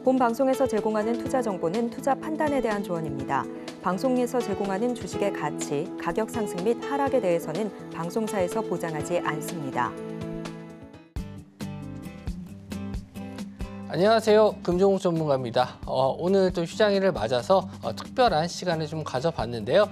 본 방송에서 제공하는 투자 정보는 투자 판단에 대한 조언입니다. 방송에서 제공하는 주식의 가치, 가격 상승 및 하락에 대해서는 방송사에서 보장하지 않습니다. 안녕하세요. 금종욱 전문가입니다. 오늘 또 휴장일을 맞아서 특별한 시간을 좀 가져봤는데요.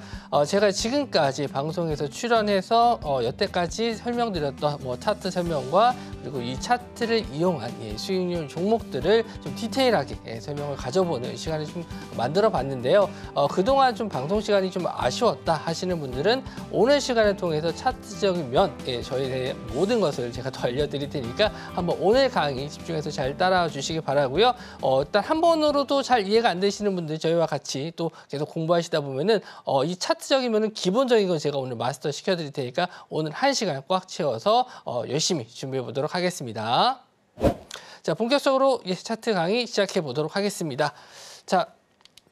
제가 지금까지 방송에서 출연해서 여태까지 설명드렸던 차트 설명과 그리고 이 차트를 이용한 수익률 종목들을 좀 디테일하게 설명을 가져보는 시간을 좀 만들어 봤는데요. 그동안 좀 방송 시간이 좀 아쉬웠다 하시는 분들은 오늘 시간을 통해서 차트적인 면, 저에 대해 모든 것을 제가 더 알려드릴 테니까 한번 오늘 강의 집중해서 잘 따라와 주시기 바라고요. 일단 한 번으로도 잘 이해가 안 되시는 분들 저희와 같이 또 계속 공부하시다 보면은 이 차트적인 면은 기본적인 건 제가 오늘 마스터 시켜드릴 테니까 오늘 1시간 꽉 채워서 열심히 준비해 보도록 하겠습니다. 자, 본격적으로 차트 강의 시작해 보도록 하겠습니다. 자,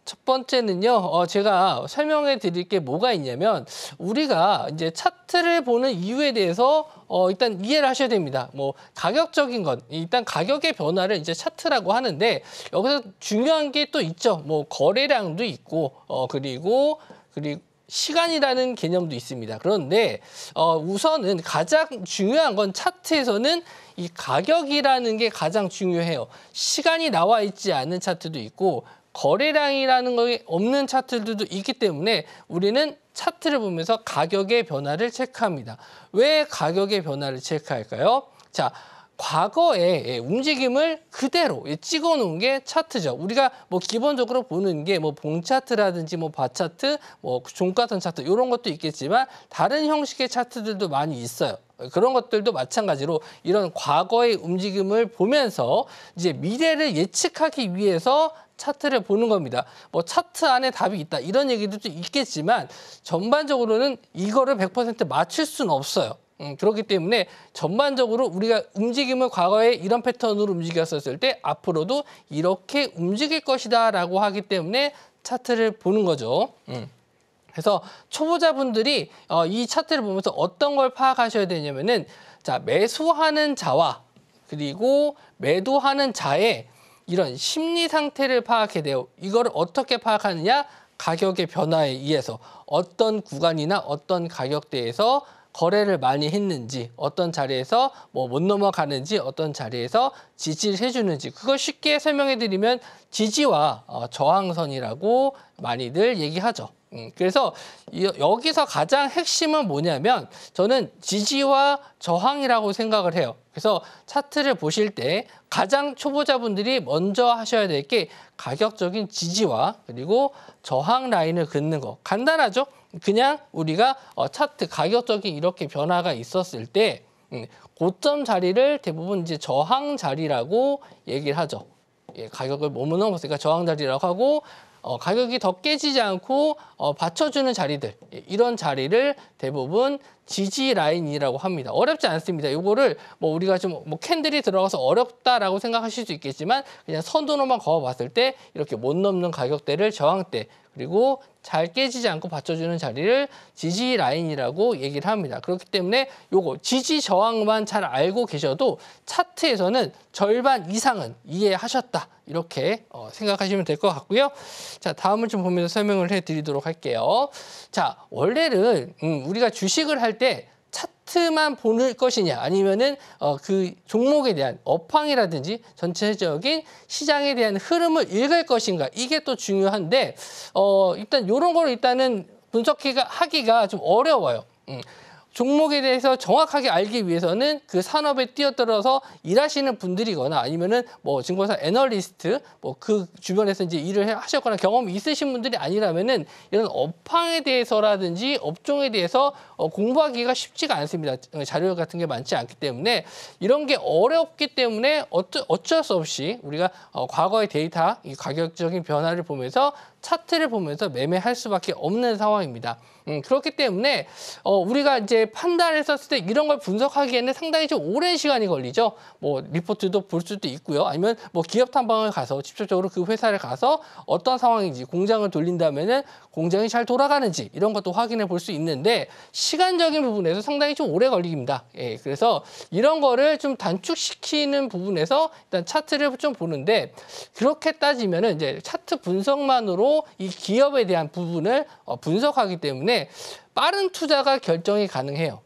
첫 번째는요, 제가 설명해 드릴 게 뭐가 있냐면, 우리가 이제 차트를 보는 이유에 대해서 일단 이해를 하셔야 됩니다. 가격적인 건, 일단 가격의 변화를 이제 차트라고 하는데, 여기서 중요한 게 또 있죠. 거래량도 있고, 그리고 시간이라는 개념도 있습니다. 그런데 우선은 가장 중요한 건 차트에서는 이 가격이라는 게 가장 중요해요. 시간이 나와 있지 않은 차트도 있고, 거래량이라는 게 없는 차트들도 있기 때문에 우리는 차트를 보면서 가격의 변화를 체크합니다. 왜 가격의 변화를 체크할까요? 자, 과거의 움직임을 그대로 찍어 놓은 게 차트죠. 우리가 기본적으로 보는 게 봉 차트라든지 바 차트, 종가선 차트 이런 것도 있겠지만 다른 형식의 차트들도 많이 있어요. 그런 것들도 마찬가지로 이런 과거의 움직임을 보면서 이제 미래를 예측하기 위해서 차트를 보는 겁니다. 차트 안에 답이 있다 이런 얘기도 있겠지만 전반적으로는 이거를 100% 맞출 수는 없어요. 그렇기 때문에 전반적으로 우리가 움직임을 과거에 이런 패턴으로 움직였었을 때 앞으로도 이렇게 움직일 것이다라고 하기 때문에 차트를 보는 거죠. 그래서 초보자분들이 이 차트를 보면서 어떤 걸 파악하셔야 되냐면은, 자, 매수하는 자와 그리고 매도하는 자의 이런 심리 상태를 파악해야 돼요. 이거를 어떻게 파악하느냐? 가격의 변화에 의해서 어떤 구간이나 어떤 가격대에서 거래를 많이 했는지, 어떤 자리에서 못 넘어가는지, 어떤 자리에서 지지를 해주는지, 그걸 쉽게 설명해 드리면 지지와 저항선이라고 많이들 얘기하죠. 그래서 여기서 가장 핵심은 뭐냐면 저는 지지와 저항이라고 생각을 해요. 그래서 차트를 보실 때 가장 초보자분들이 먼저 하셔야 될 게 가격적인 지지와 그리고 저항 라인을 긋는 거. 간단하죠? 그냥 우리가 차트 가격적인 이렇게 변화가 있었을 때 고점 자리를 대부분 이제 저항 자리라고 얘기를 하죠. 가격을 못 넘었으니까 저항 자리라고 하고, 가격이 더 깨지지 않고 받쳐주는 자리들, 이런 자리를 대부분 지지 라인이라고 합니다. 어렵지 않습니다. 이거를 우리가 좀 캔들이 들어가서 어렵다라고 생각하실 수 있겠지만 그냥 선으로만 그어봤을 때 이렇게 못 넘는 가격대를 저항대, 그리고 잘 깨지지 않고 받쳐주는 자리를 지지 라인이라고 얘기를 합니다. 그렇기 때문에 요거 지지 저항만 잘 알고 계셔도 차트에서는 절반 이상은 이해하셨다, 이렇게 생각하시면 될 것 같고요. 자, 다음을 좀 보면서 설명을 해드리도록 할게요. 자, 원래는 우리가 주식을 할 때 차트만 보는 것이냐, 아니면은 그 종목에 대한 업황이라든지 전체적인 시장에 대한 흐름을 읽을 것인가, 이게 또 중요한데 일단 이런 걸 일단은 분석하기가 좀 어려워요. 종목에 대해서 정확하게 알기 위해서는 그 산업에 뛰어들어서 일하시는 분들이거나 아니면은 증권사 애널리스트 그 주변에서 이제 일을 하셨거나 경험이 있으신 분들이 아니라면은 이런 업황에 대해서라든지 업종에 대해서 공부하기가 쉽지가 않습니다. 자료 같은 게 많지 않기 때문에 이런 게 어렵기 때문에 어쩔 수 없이 우리가 과거의 데이터, 이 가격적인 변화를 보면서 차트를 보면서 매매할 수밖에 없는 상황입니다. 그렇기 때문에 우리가 이제 판단을 했었을 때 이런 걸 분석하기에는 상당히 좀 오랜 시간이 걸리죠. 뭐 리포트도 볼 수도 있고요. 아니면 뭐 기업 탐방을 가서 직접적으로 그 회사를 가서 어떤 상황인지 공장을 돌린다면은 공장이 잘 돌아가는지 이런 것도 확인해 볼 수 있는데 시간적인 부분에서 상당히 좀 오래 걸립니다. 예, 그래서 이런 거를 좀 단축시키는 부분에서 일단 차트를 좀 보는데 그렇게 따지면은 이제 차트 분석만으로 이 기업에 대한 부분을 분석하기 때문에 빠른 투자가 결정이 가능해요.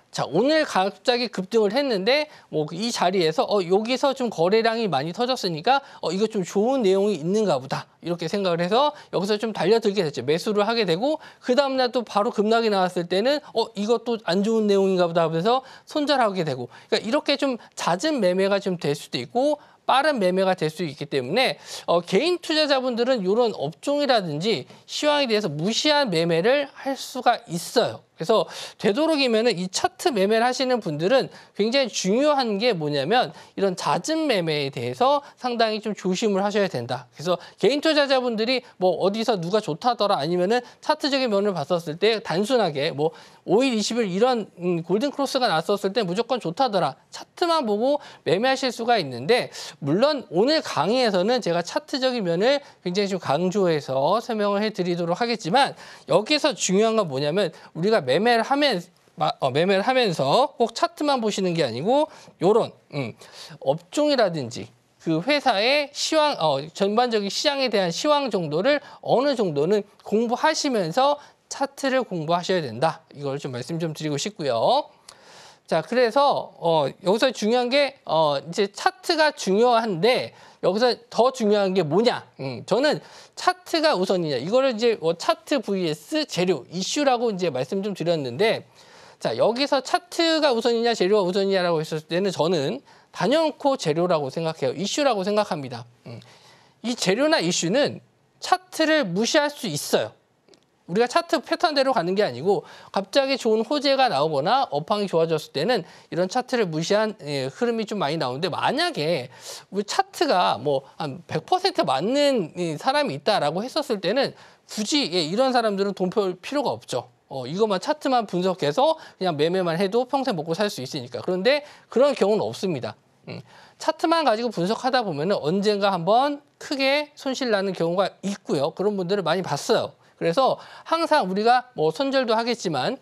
자, 오늘 갑자기 급등을 했는데 뭐 이 자리에서 여기서 좀 거래량이 많이 터졌으니까 이거 좀 좋은 내용이 있는가 보다 이렇게 생각을 해서 여기서 좀 달려들게 됐죠. 매수를 하게 되고 그 다음날 또 바로 급락이 나왔을 때는 이것도 안 좋은 내용인가 보다 하면서 손절하게 되고 그러니까 이렇게 좀 잦은 매매가 좀 될 수도 있고 빠른 매매가 될 수 있기 때문에 개인 투자자분들은 이런 업종이라든지 시황에 대해서 무시한 매매를 할 수가 있어요. 그래서 되도록이면은 이 차트 매매를 하시는 분들은 굉장히 중요한 게 뭐냐면 이런 잦은 매매에 대해서 상당히 좀 조심을 하셔야 된다. 그래서 개인 투자자분들이 뭐 어디서 누가 좋다더라 아니면은 차트적인 면을 봤었을 때 단순하게 뭐 5일, 20일 이런 골든 크로스가 났었을 때 무조건 좋다더라. 차트만 보고 매매하실 수가 있는데 물론 오늘 강의에서는 제가 차트적인 면을 굉장히 좀 강조해서 설명을 해드리도록 하겠지만 여기서 중요한 건 뭐냐면 우리가 매매를 하면서 꼭 차트만 보시는 게 아니고 요런 업종이라든지 그 회사의 시황, 전반적인 시장에 대한 시황 정도를 어느 정도는 공부하시면서 차트를 공부하셔야 된다. 이걸 좀 말씀 좀 드리고 싶고요. 자, 그래서 여기서 중요한 게 이제 차트가 중요한데 여기서 더 중요한 게 뭐냐? 저는 차트가 우선이냐. 이거를 이제 차트 vs 재료, 이슈라고 이제 말씀 좀 드렸는데 자, 여기서 차트가 우선이냐, 재료가 우선이냐라고 했을 때는 저는 단연코 재료라고 생각해요. 이슈라고 생각합니다. 이 재료나 이슈는 차트를 무시할 수 있어요. 우리가 차트 패턴대로 가는 게 아니고 갑자기 좋은 호재가 나오거나 업황이 좋아졌을 때는 이런 차트를 무시한 흐름이 좀 많이 나오는데 만약에 우리 차트가 뭐 한 100% 맞는 사람이 있다라고 했었을 때는 굳이 이런 사람들은 돈 벌 필요가 없죠. 이것만 차트만 분석해서 그냥 매매만 해도 평생 먹고 살 수 있으니까. 그런데 그런 경우는 없습니다. 차트만 가지고 분석하다 보면은 언젠가 한번 크게 손실 나는 경우가 있고요. 그런 분들을 많이 봤어요. 그래서 항상 우리가 뭐 손절도 하겠지만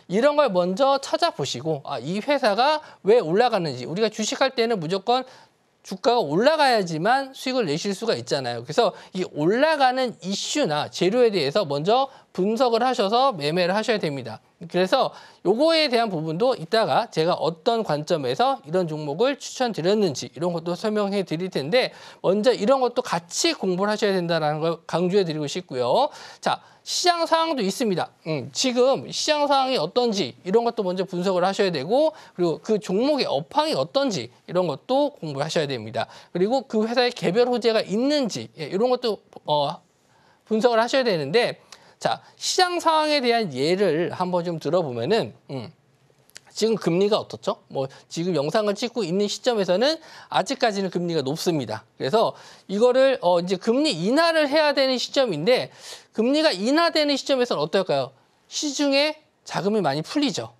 이런 걸 먼저 찾아보시고 이 회사가 왜 올라가는지 우리가 주식할 때는 무조건 주가가 올라가야지만 수익을 내실 수가 있잖아요. 그래서 이 올라가는 이슈나 재료에 대해서 먼저 분석을 하셔서 매매를 하셔야 됩니다. 그래서 요거에 대한 부분도 이따가 제가 어떤 관점에서 이런 종목을 추천드렸는지 이런 것도 설명해 드릴 텐데 먼저 이런 것도 같이 공부를 하셔야 된다는 걸 강조해 드리고 싶고요. 자, 시장 상황도 있습니다. 지금 시장 상황이 어떤지 이런 것도 먼저 분석을 하셔야 되고 그리고 그 종목의 업황이 어떤지 이런 것도 공부하셔야 됩니다. 그리고 그 회사의 개별 호재가 있는지 이런 것도 분석을 하셔야 되는데 자, 시장 상황에 대한 예를 한번 좀 들어보면은 지금 금리가 어떻죠? 뭐 지금 영상을 찍고 있는 시점에서는 아직까지는 금리가 높습니다. 그래서 이거를 이제 금리 인하를 해야 되는 시점인데 금리가 인하되는 시점에서는 어떨까요? 시중에 자금이 많이 풀리죠.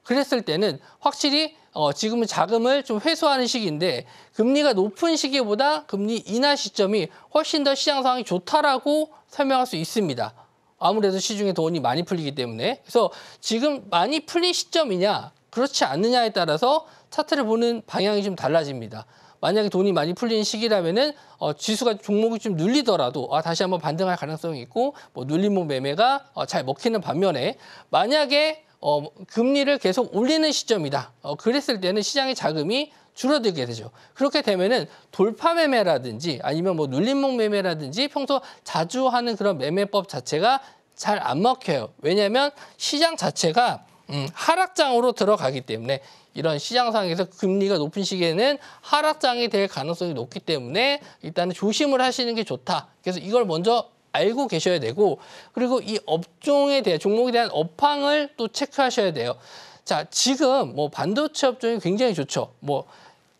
그랬을 때는 확실히 지금은 자금을 좀 회수하는 시기인데 금리가 높은 시기보다 금리 인하 시점이 훨씬 더 시장 상황이 좋다라고 설명할 수 있습니다. 아무래도 시중에 돈이 많이 풀리기 때문에. 그래서 지금 많이 풀린 시점이냐 그렇지 않느냐에 따라서 차트를 보는 방향이 좀 달라집니다. 만약에 돈이 많이 풀리는 시기라면은 지수가 종목이 좀 눌리더라도 다시 한번 반등할 가능성이 있고 뭐 눌림목 매매가 잘 먹히는 반면에 만약에 금리를 계속 올리는 시점이다. 그랬을 때는 시장의 자금이 줄어들게 되죠. 그렇게 되면은 돌파 매매라든지 아니면 뭐 눌림목 매매라든지 평소 자주 하는 그런 매매법 자체가 잘 안 먹혀요. 왜냐하면 시장 자체가 하락장으로 들어가기 때문에 이런 시장 상황에서 금리가 높은 시기에는 하락장이 될 가능성이 높기 때문에 일단은 조심을 하시는 게 좋다. 그래서 이걸 먼저 알고 계셔야 되고 그리고 이 업종에 대한 종목에 대한 업황을 또 체크하셔야 돼요. 자, 지금 뭐 반도체 업종이 굉장히 좋죠. 뭐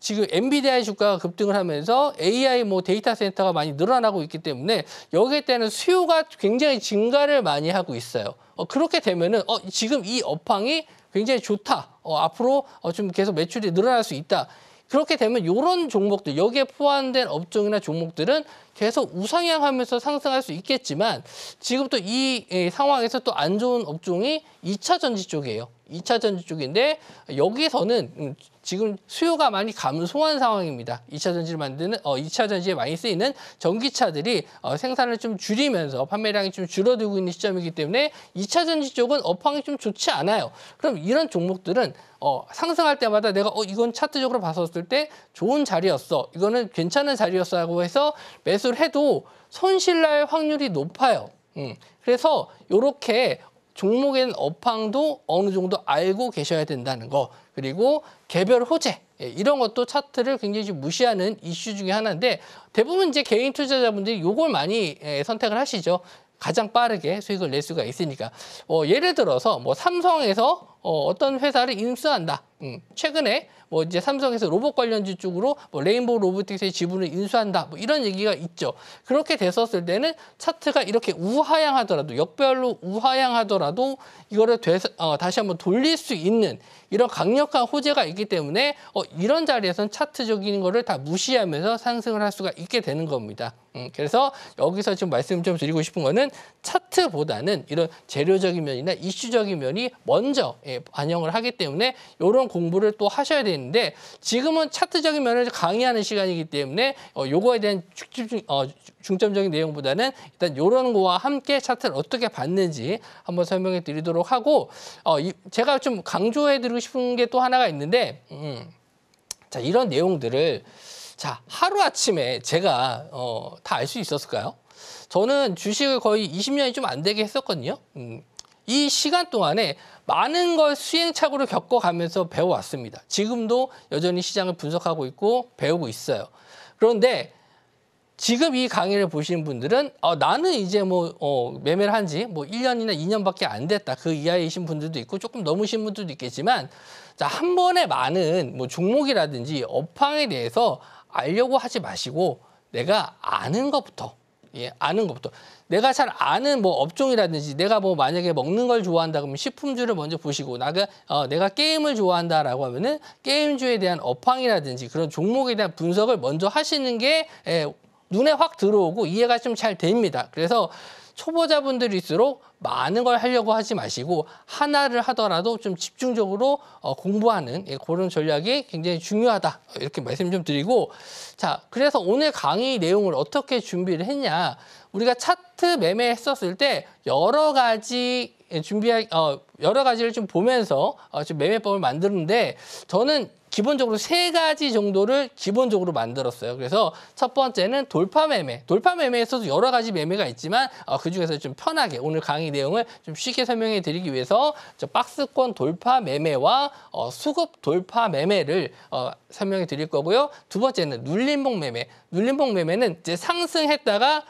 지금 엔비디아의 주가가 급등을 하면서 AI 뭐 데이터 센터가 많이 늘어나고 있기 때문에 여기에 따른 수요가 굉장히 증가를 많이 하고 있어요. 그렇게 되면은 지금 이 업황이 굉장히 좋다. 앞으로 좀 계속 매출이 늘어날 수 있다. 그렇게 되면 이런 종목들, 여기에 포함된 업종이나 종목들은 계속 우상향하면서 상승할 수 있겠지만 지금 또 이 상황에서 또 안 좋은 업종이 2차 전지 쪽이에요. 2차 전지 쪽인데 여기서는 지금 수요가 많이 감소한 상황입니다. 2차 전지를 만드는 2차 전지에 많이 쓰이는 전기차들이 생산을 좀 줄이면서 판매량이 좀 줄어들고 있는 시점이기 때문에 2차 전지 쪽은 업황이 좀 좋지 않아요. 그럼 이런 종목들은 상승할 때마다 내가 이건 차트적으로 봤었을 때 좋은 자리였어. 이거는 괜찮은 자리였어라고 해서 매수를 해도 손실날 확률이 높아요. 그래서 이렇게 종목의 업황도 어느 정도 알고 계셔야 된다는 거. 그리고 개별 호재 이런 것도 차트를 굉장히 좀 무시하는 이슈 중에 하나인데 대부분 이제 개인 투자자분들이 이걸 많이 선택을 하시죠. 가장 빠르게 수익을 낼 수가 있으니까. 예를 들어서 뭐 삼성에서 어떤 회사를 인수한다. 최근에 뭐 이제 삼성에서 로봇 관련주 쪽으로 뭐 레인보우 로보틱스의 지분을 인수한다. 뭐 이런 얘기가 있죠. 그렇게 됐었을 때는 차트가 이렇게 우하향하더라도 역별로 우하향하더라도 이거를 다시 한번 돌릴 수 있는 이런 강력한 호재가 있기 때문에 이런 자리에서는 차트적인 거를 다 무시하면서 상승을 할 수가 있게 되는 겁니다. 그래서 여기서 지금 말씀 좀 드리고 싶은 거는 차트보다는 이런 재료적인 면이나 이슈적인 면이 먼저 반영을 하기 때문에 이런 공부를 또 하셔야 되는데 지금은 차트적인 면을 강의하는 시간이기 때문에 요거에 대한 중점적인 내용보다는 일단 이런 거와 함께 차트를 어떻게 봤는지 한번 설명해 드리도록 하고 제가 좀 강조해 드리고 싶은 게 또 하나가 있는데 자 이런 내용들을 자 하루아침에 제가 다 알 수 있었을까요? 저는 주식을 거의 20년이 좀 안 되게 했었거든요. 이 시간 동안에 많은 걸 시행착오를 겪어가면서 배워왔습니다. 지금도 여전히 시장을 분석하고 있고 배우고 있어요. 그런데 지금 이 강의를 보시는 분들은 나는 이제 뭐 매매를 한 지 뭐 1년이나 2년밖에 안 됐다. 그 이하이신 분들도 있고 조금 넘으신 분들도 있겠지만 자, 한 번에 많은 뭐 종목이라든지 업황에 대해서 알려고 하지 마시고 내가 아는 것부터 아는 것부터 내가 잘 아는 뭐 업종이라든지 내가 뭐 만약에 먹는 걸 좋아한다 그러면 식품주를 먼저 보시고 내가 게임을 좋아한다라고 하면은 게임주에 대한 업황이라든지 그런 종목에 대한 분석을 먼저 하시는 게 눈에 확 들어오고 이해가 좀 잘 됩니다. 그래서 초보자분들일수록 많은 걸 하려고 하지 마시고 하나를 하더라도 좀 집중적으로 공부하는 그런 전략이 굉장히 중요하다. 이렇게 말씀 좀 드리고 자 그래서 오늘 강의 내용을 어떻게 준비를 했냐. 우리가 차트 매매했었을 때 여러 가지를 좀 보면서 좀 매매법을 만드는데 저는 기본적으로 3가지 정도를 기본적으로 만들었어요. 그래서 첫 번째는 돌파 매매. 돌파 매매에서도 여러 가지 매매가 있지만 그중에서 좀 편하게 오늘 강의 내용을 좀 쉽게 설명해 드리기 위해서 박스권 돌파 매매와 수급 돌파 매매를 설명해 드릴 거고요. 두 번째는 눌림목 매매. 눌림목 매매는 이제 상승했다가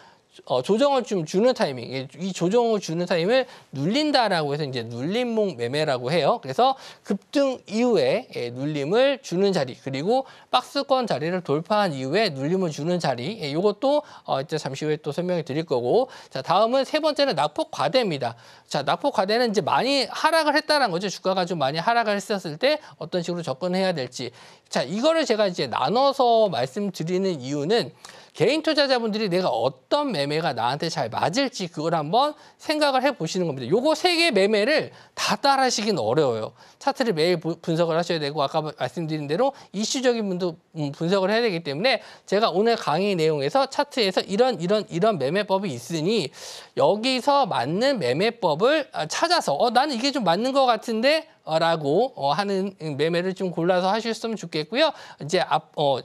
조정을 좀 주는 타이밍, 이 조정을 주는 타임을 눌린다라고 해서 이제 눌림목 매매라고 해요. 그래서 급등 이후에 눌림을 주는 자리, 그리고 박스권 자리를 돌파한 이후에 눌림을 주는 자리, 이것도 이제 잠시 후에 또 설명해 드릴 거고, 자 다음은 세 번째는 낙폭 과대입니다. 자 낙폭 과대는 이제 많이 하락을 했다는 거죠. 주가가 좀 많이 하락을 했었을 때 어떤 식으로 접근해야 될지. 자 이거를 제가 이제 나눠서 말씀드리는 이유는. 개인 투자자분들이 내가 어떤 매매가 나한테 잘 맞을지 그걸 한번 생각을 해보시는 겁니다. 요거 3개 매매를 다 따라하시긴 어려워요. 차트를 매일 분석을 하셔야 되고 아까 말씀드린 대로 이슈적인 분도 분석을 해야 되기 때문에 제가 오늘 강의 내용에서 차트에서 이런 매매법이 있으니 여기서 맞는 매매법을 찾아서 나는 이게 좀 맞는 것 같은데 라고 하는 매매를 좀 골라서 하셨으면 좋겠고요. 이제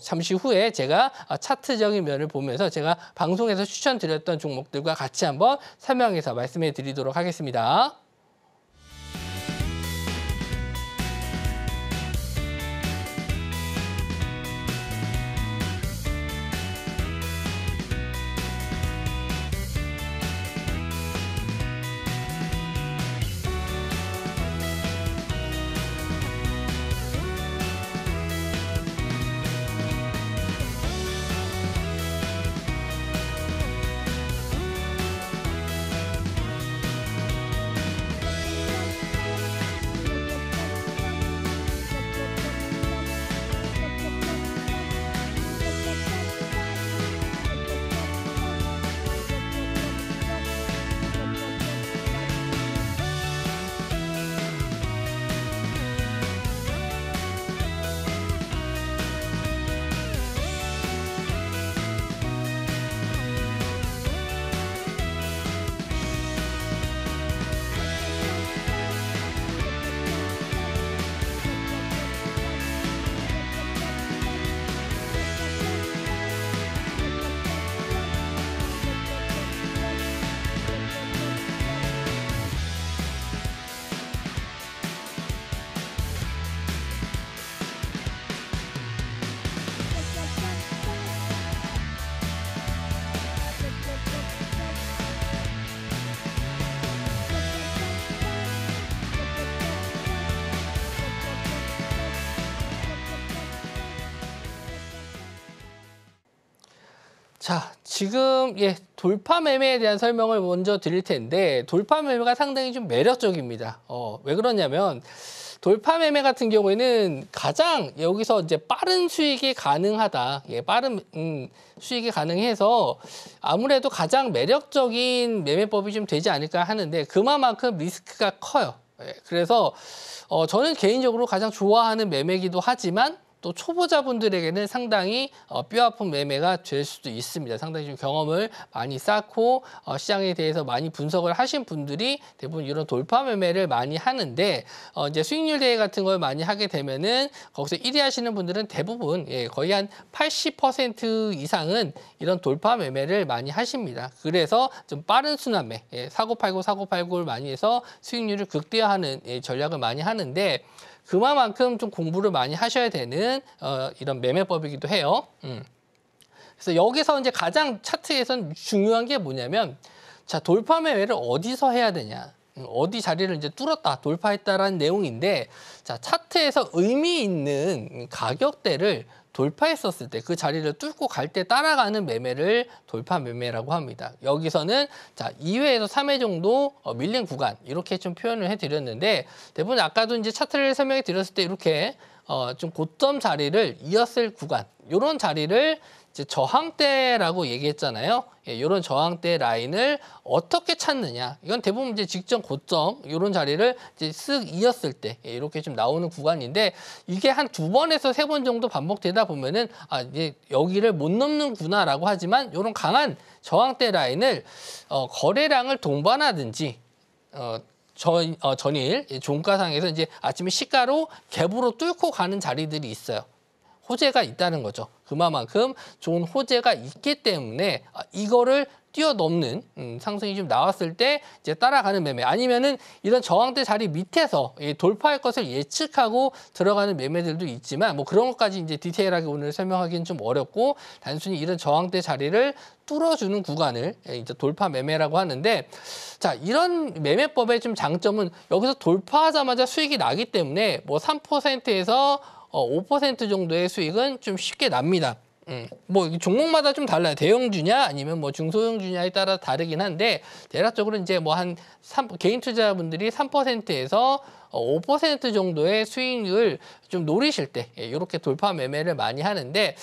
잠시 후에 제가 차트적인 면을 보면서 제가 방송에서 추천드렸던 종목들과 같이 한번 설명해서 말씀해 드리도록 하겠습니다. 자, 지금 돌파 매매에 대한 설명을 먼저 드릴 텐데 돌파 매매가 상당히 좀 매력적입니다. 왜 그러냐면 돌파 매매 같은 경우에는 가장 여기서 이제 빠른 수익이 가능하다. 빠른 수익이 가능해서 아무래도 가장 매력적인 매매법이 좀 되지 않을까 하는데 그만큼 리스크가 커요. 그래서 저는 개인적으로 가장 좋아하는 매매기도 하지만 또 초보자분들에게는 상당히 뼈아픈 매매가 될 수도 있습니다. 상당히 좀 경험을 많이 쌓고 시장에 대해서 많이 분석을 하신 분들이 대부분 이런 돌파 매매를 많이 하는데 이제 수익률 대회 같은 걸 많이 하게 되면은 거기서 1위 하시는 분들은 대부분 거의 한 80% 이상은 이런 돌파 매매를 많이 하십니다. 그래서 좀 빠른 순환매, 사고 팔고를 많이 해서 수익률을 극대화하는 전략을 많이 하는데 그만큼 좀 공부를 많이 하셔야 되는 이런 매매법이기도 해요. 그래서 여기서 이제 가장 차트에선 중요한 게 뭐냐면, 자, 돌파 매매를 어디서 해야 되냐, 어디 자리를 이제 뚫었다, 돌파했다라는 내용인데, 자, 차트에서 의미 있는 가격대를 돌파했었을 때 그 자리를 뚫고 갈 때 따라가는 매매를 돌파 매매라고 합니다. 여기서는 자 2회에서 3회 정도 밀린 구간 이렇게 좀 표현을 해드렸는데 대부분 아까도 이제 차트를 설명해 드렸을 때 이렇게 좀 고점 자리를 이었을 구간 이런 자리를 이제 저항대라고 얘기했잖아요. 이런 저항대 라인을 어떻게 찾느냐. 이건 대부분 이제 직전 고점 이런 자리를 이제 쓱 이었을 때 이렇게 좀 나오는 구간인데 이게 한 2번에서 3번 정도 반복되다 보면은 이제 여기를 못 넘는구나라고 하지만 이런 강한 저항대 라인을 거래량을 동반하든지 전일 종가상에서 이제 아침에 시가로 갭으로 뚫고 가는 자리들이 있어요. 호재가 있다는 거죠. 그만큼 좋은 호재가 있기 때문에 이거를 뛰어넘는 상승이 좀 나왔을 때 이제 따라가는 매매 아니면은 이런 저항대 자리 밑에서 돌파할 것을 예측하고 들어가는 매매들도 있지만 뭐 그런 것까지 이제 디테일하게 오늘 설명하기는 좀 어렵고 단순히 이런 저항대 자리를 뚫어주는 구간을 이제 돌파 매매라고 하는데 자 이런 매매법의 좀 장점은 여기서 돌파하자마자 수익이 나기 때문에 뭐 3%에서 5% 정도의 수익은 좀 쉽게 납니다. 뭐 종목마다 좀 달라요. 대형주냐 아니면 뭐 중소형주냐에 따라 다르긴 한데 대략적으로 이제 뭐 한 개인 투자자분들이 3%에서 5% 정도의 수익률을 좀 노리실 때 이렇게 돌파 매매를 많이 하는데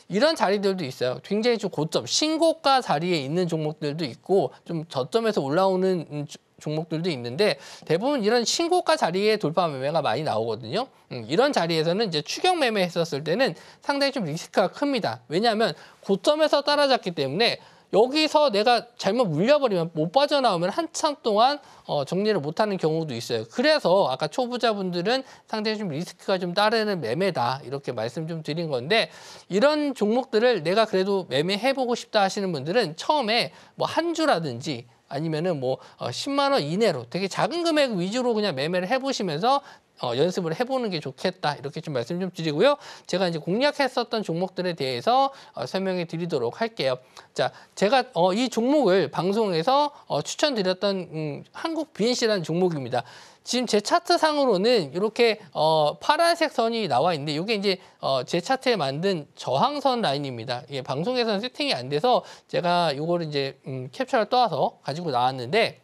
이런 자리들도 있어요. 굉장히 좀 고점, 신고가 자리에 있는 종목들도 있고 좀 저점에서 올라오는 종목들도 있는데 대부분 이런 신고가 자리에 돌파 매매가 많이 나오거든요. 이런 자리에서는 이제 추격 매매 했었을 때는 상당히 좀 리스크가 큽니다. 왜냐하면 고점에서 따라잡기 때문에 여기서 내가 잘못 물려버리면 못 빠져나오면 한참 동안 정리를 못하는 경우도 있어요. 그래서 아까 초보자분들은 상당히 좀 리스크가 좀 따르는 매매다 이렇게 말씀 좀 드린 건데 이런 종목들을 내가 그래도 매매해보고 싶다 하시는 분들은 처음에 뭐 한 주라든지 아니면은 뭐 10만 원 이내로 되게 작은 금액 위주로 그냥 매매를 해보시면서 연습을 해보는 게 좋겠다 이렇게 좀 말씀 좀 드리고요. 제가 이제 공략했었던 종목들에 대해서 설명해 드리도록 할게요. 자, 제가 이 종목을 방송에서 추천드렸던 한국 BNC라는 종목입니다. 지금 제 차트 상으로는 이렇게 파란색 선이 나와 있는데 이게 이제 제 차트에 만든 저항선 라인입니다. 이게 방송에서는 세팅이 안 돼서 제가 이거를 이제 캡처를 떠와서 가지고 나왔는데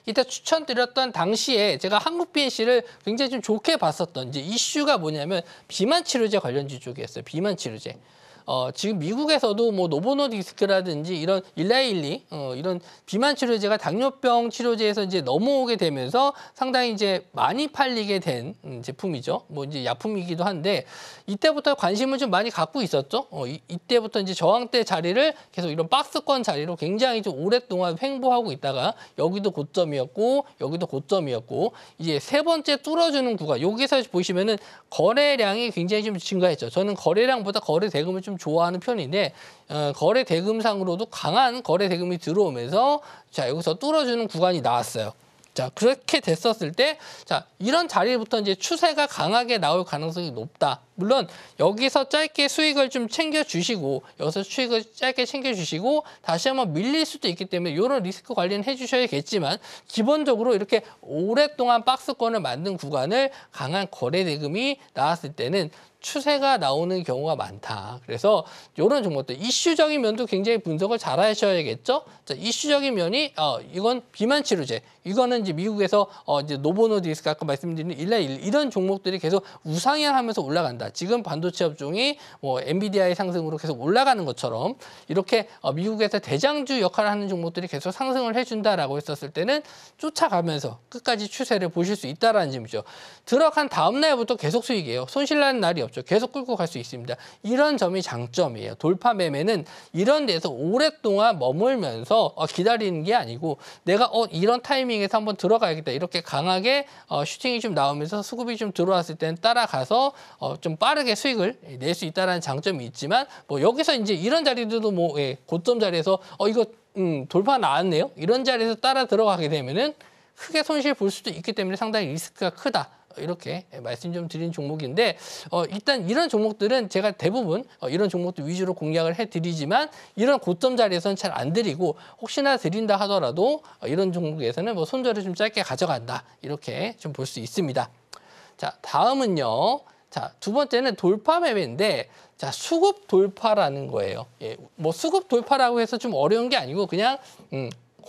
이때 추천드렸던 당시에 제가 한국 BNC를 굉장히 좀 좋게 봤었던 이제 이슈가 뭐냐면 비만 치료제 관련주 쪽이었어요. 비만 치료제. 지금 미국에서도 뭐 노보노디스크라든지 이런 일라일리 이런 비만 치료제가 당뇨병 치료제에서 이제 넘어오게 되면서 상당히 이제 많이 팔리게 된 제품이죠. 뭐 이제 약품이기도 한데 이때부터 관심을 좀 많이 갖고 있었죠. 이때부터 이제 저항대 자리를 계속 이런 박스권 자리로 굉장히 좀 오랫동안 횡보하고 있다가 여기도 고점이었고 여기도 고점이었고 이제 세 번째 뚫어주는 구간 여기서 보시면은 거래량이 굉장히 좀 증가했죠. 저는 거래량보다 거래 대금을 좀 좋아하는 편인데 거래 대금상으로도 강한 거래 대금이 들어오면서 자 여기서 뚫어주는 구간이 나왔어요. 자 그렇게 됐었을 때 자 이런 자리부터 이제 추세가 강하게 나올 가능성이 높다. 물론 여기서 짧게 수익을 좀 챙겨주시고 여기서 수익을 짧게 챙겨주시고 다시 한번 밀릴 수도 있기 때문에 이런 리스크 관리는 해주셔야겠지만 기본적으로 이렇게 오랫동안 박스권을 만든 구간을 강한 거래 대금이 나왔을 때는 추세가 나오는 경우가 많다. 그래서 이런 종목들 이슈적인 면도 굉장히 분석을 잘 하셔야겠죠. 자, 이슈적인 면이 이건 비만 치료제, 이거는 이제 미국에서 이제 노보노디스크 아까 말씀드린 일라일 이런 종목들이 계속 우상향하면서 올라간다. 지금 반도체 업종이 뭐 엔비디아의 상승으로 계속 올라가는 것처럼 이렇게 미국에서 대장주 역할을 하는 종목들이 계속 상승을 해준다라고 했었을 때는 쫓아가면서 끝까지 추세를 보실 수 있다라는 점이죠. 들어간 다음 날부터 계속 수익이에요. 손실나는 날이 없죠. 계속 끌고 갈 수 있습니다. 이런 점이 장점이에요. 돌파 매매는 이런 데서 오랫동안 머물면서 기다리는 게 아니고 내가 이런 타이밍에서 한번 들어가야겠다. 이렇게 강하게 슈팅이 좀 나오면서 수급이 좀 들어왔을 때는 따라가서 좀 빠르게 수익을 낼 수 있다는 장점이 있지만 뭐 여기서 이제 이런 자리들도 뭐 고점 자리에서 이거 돌파 나왔네요. 이런 자리에서 따라 들어가게 되면은 크게 손실 볼 수도 있기 때문에 상당히 리스크가 크다. 이렇게 말씀 좀 드린 종목인데 일단 이런 종목들은 제가 대부분 이런 종목들 위주로 공략을 해드리지만 이런 고점 자리에서는 잘 안 드리고 혹시나 드린다 하더라도 이런 종목에서는 뭐 손절을 좀 짧게 가져간다 이렇게 좀 볼 수 있습니다. 자, 다음은요. 자, 두 번째는 돌파 매매인데 자, 수급 돌파라는 거예요. 뭐 수급 돌파라고 해서 좀 어려운 게 아니고 그냥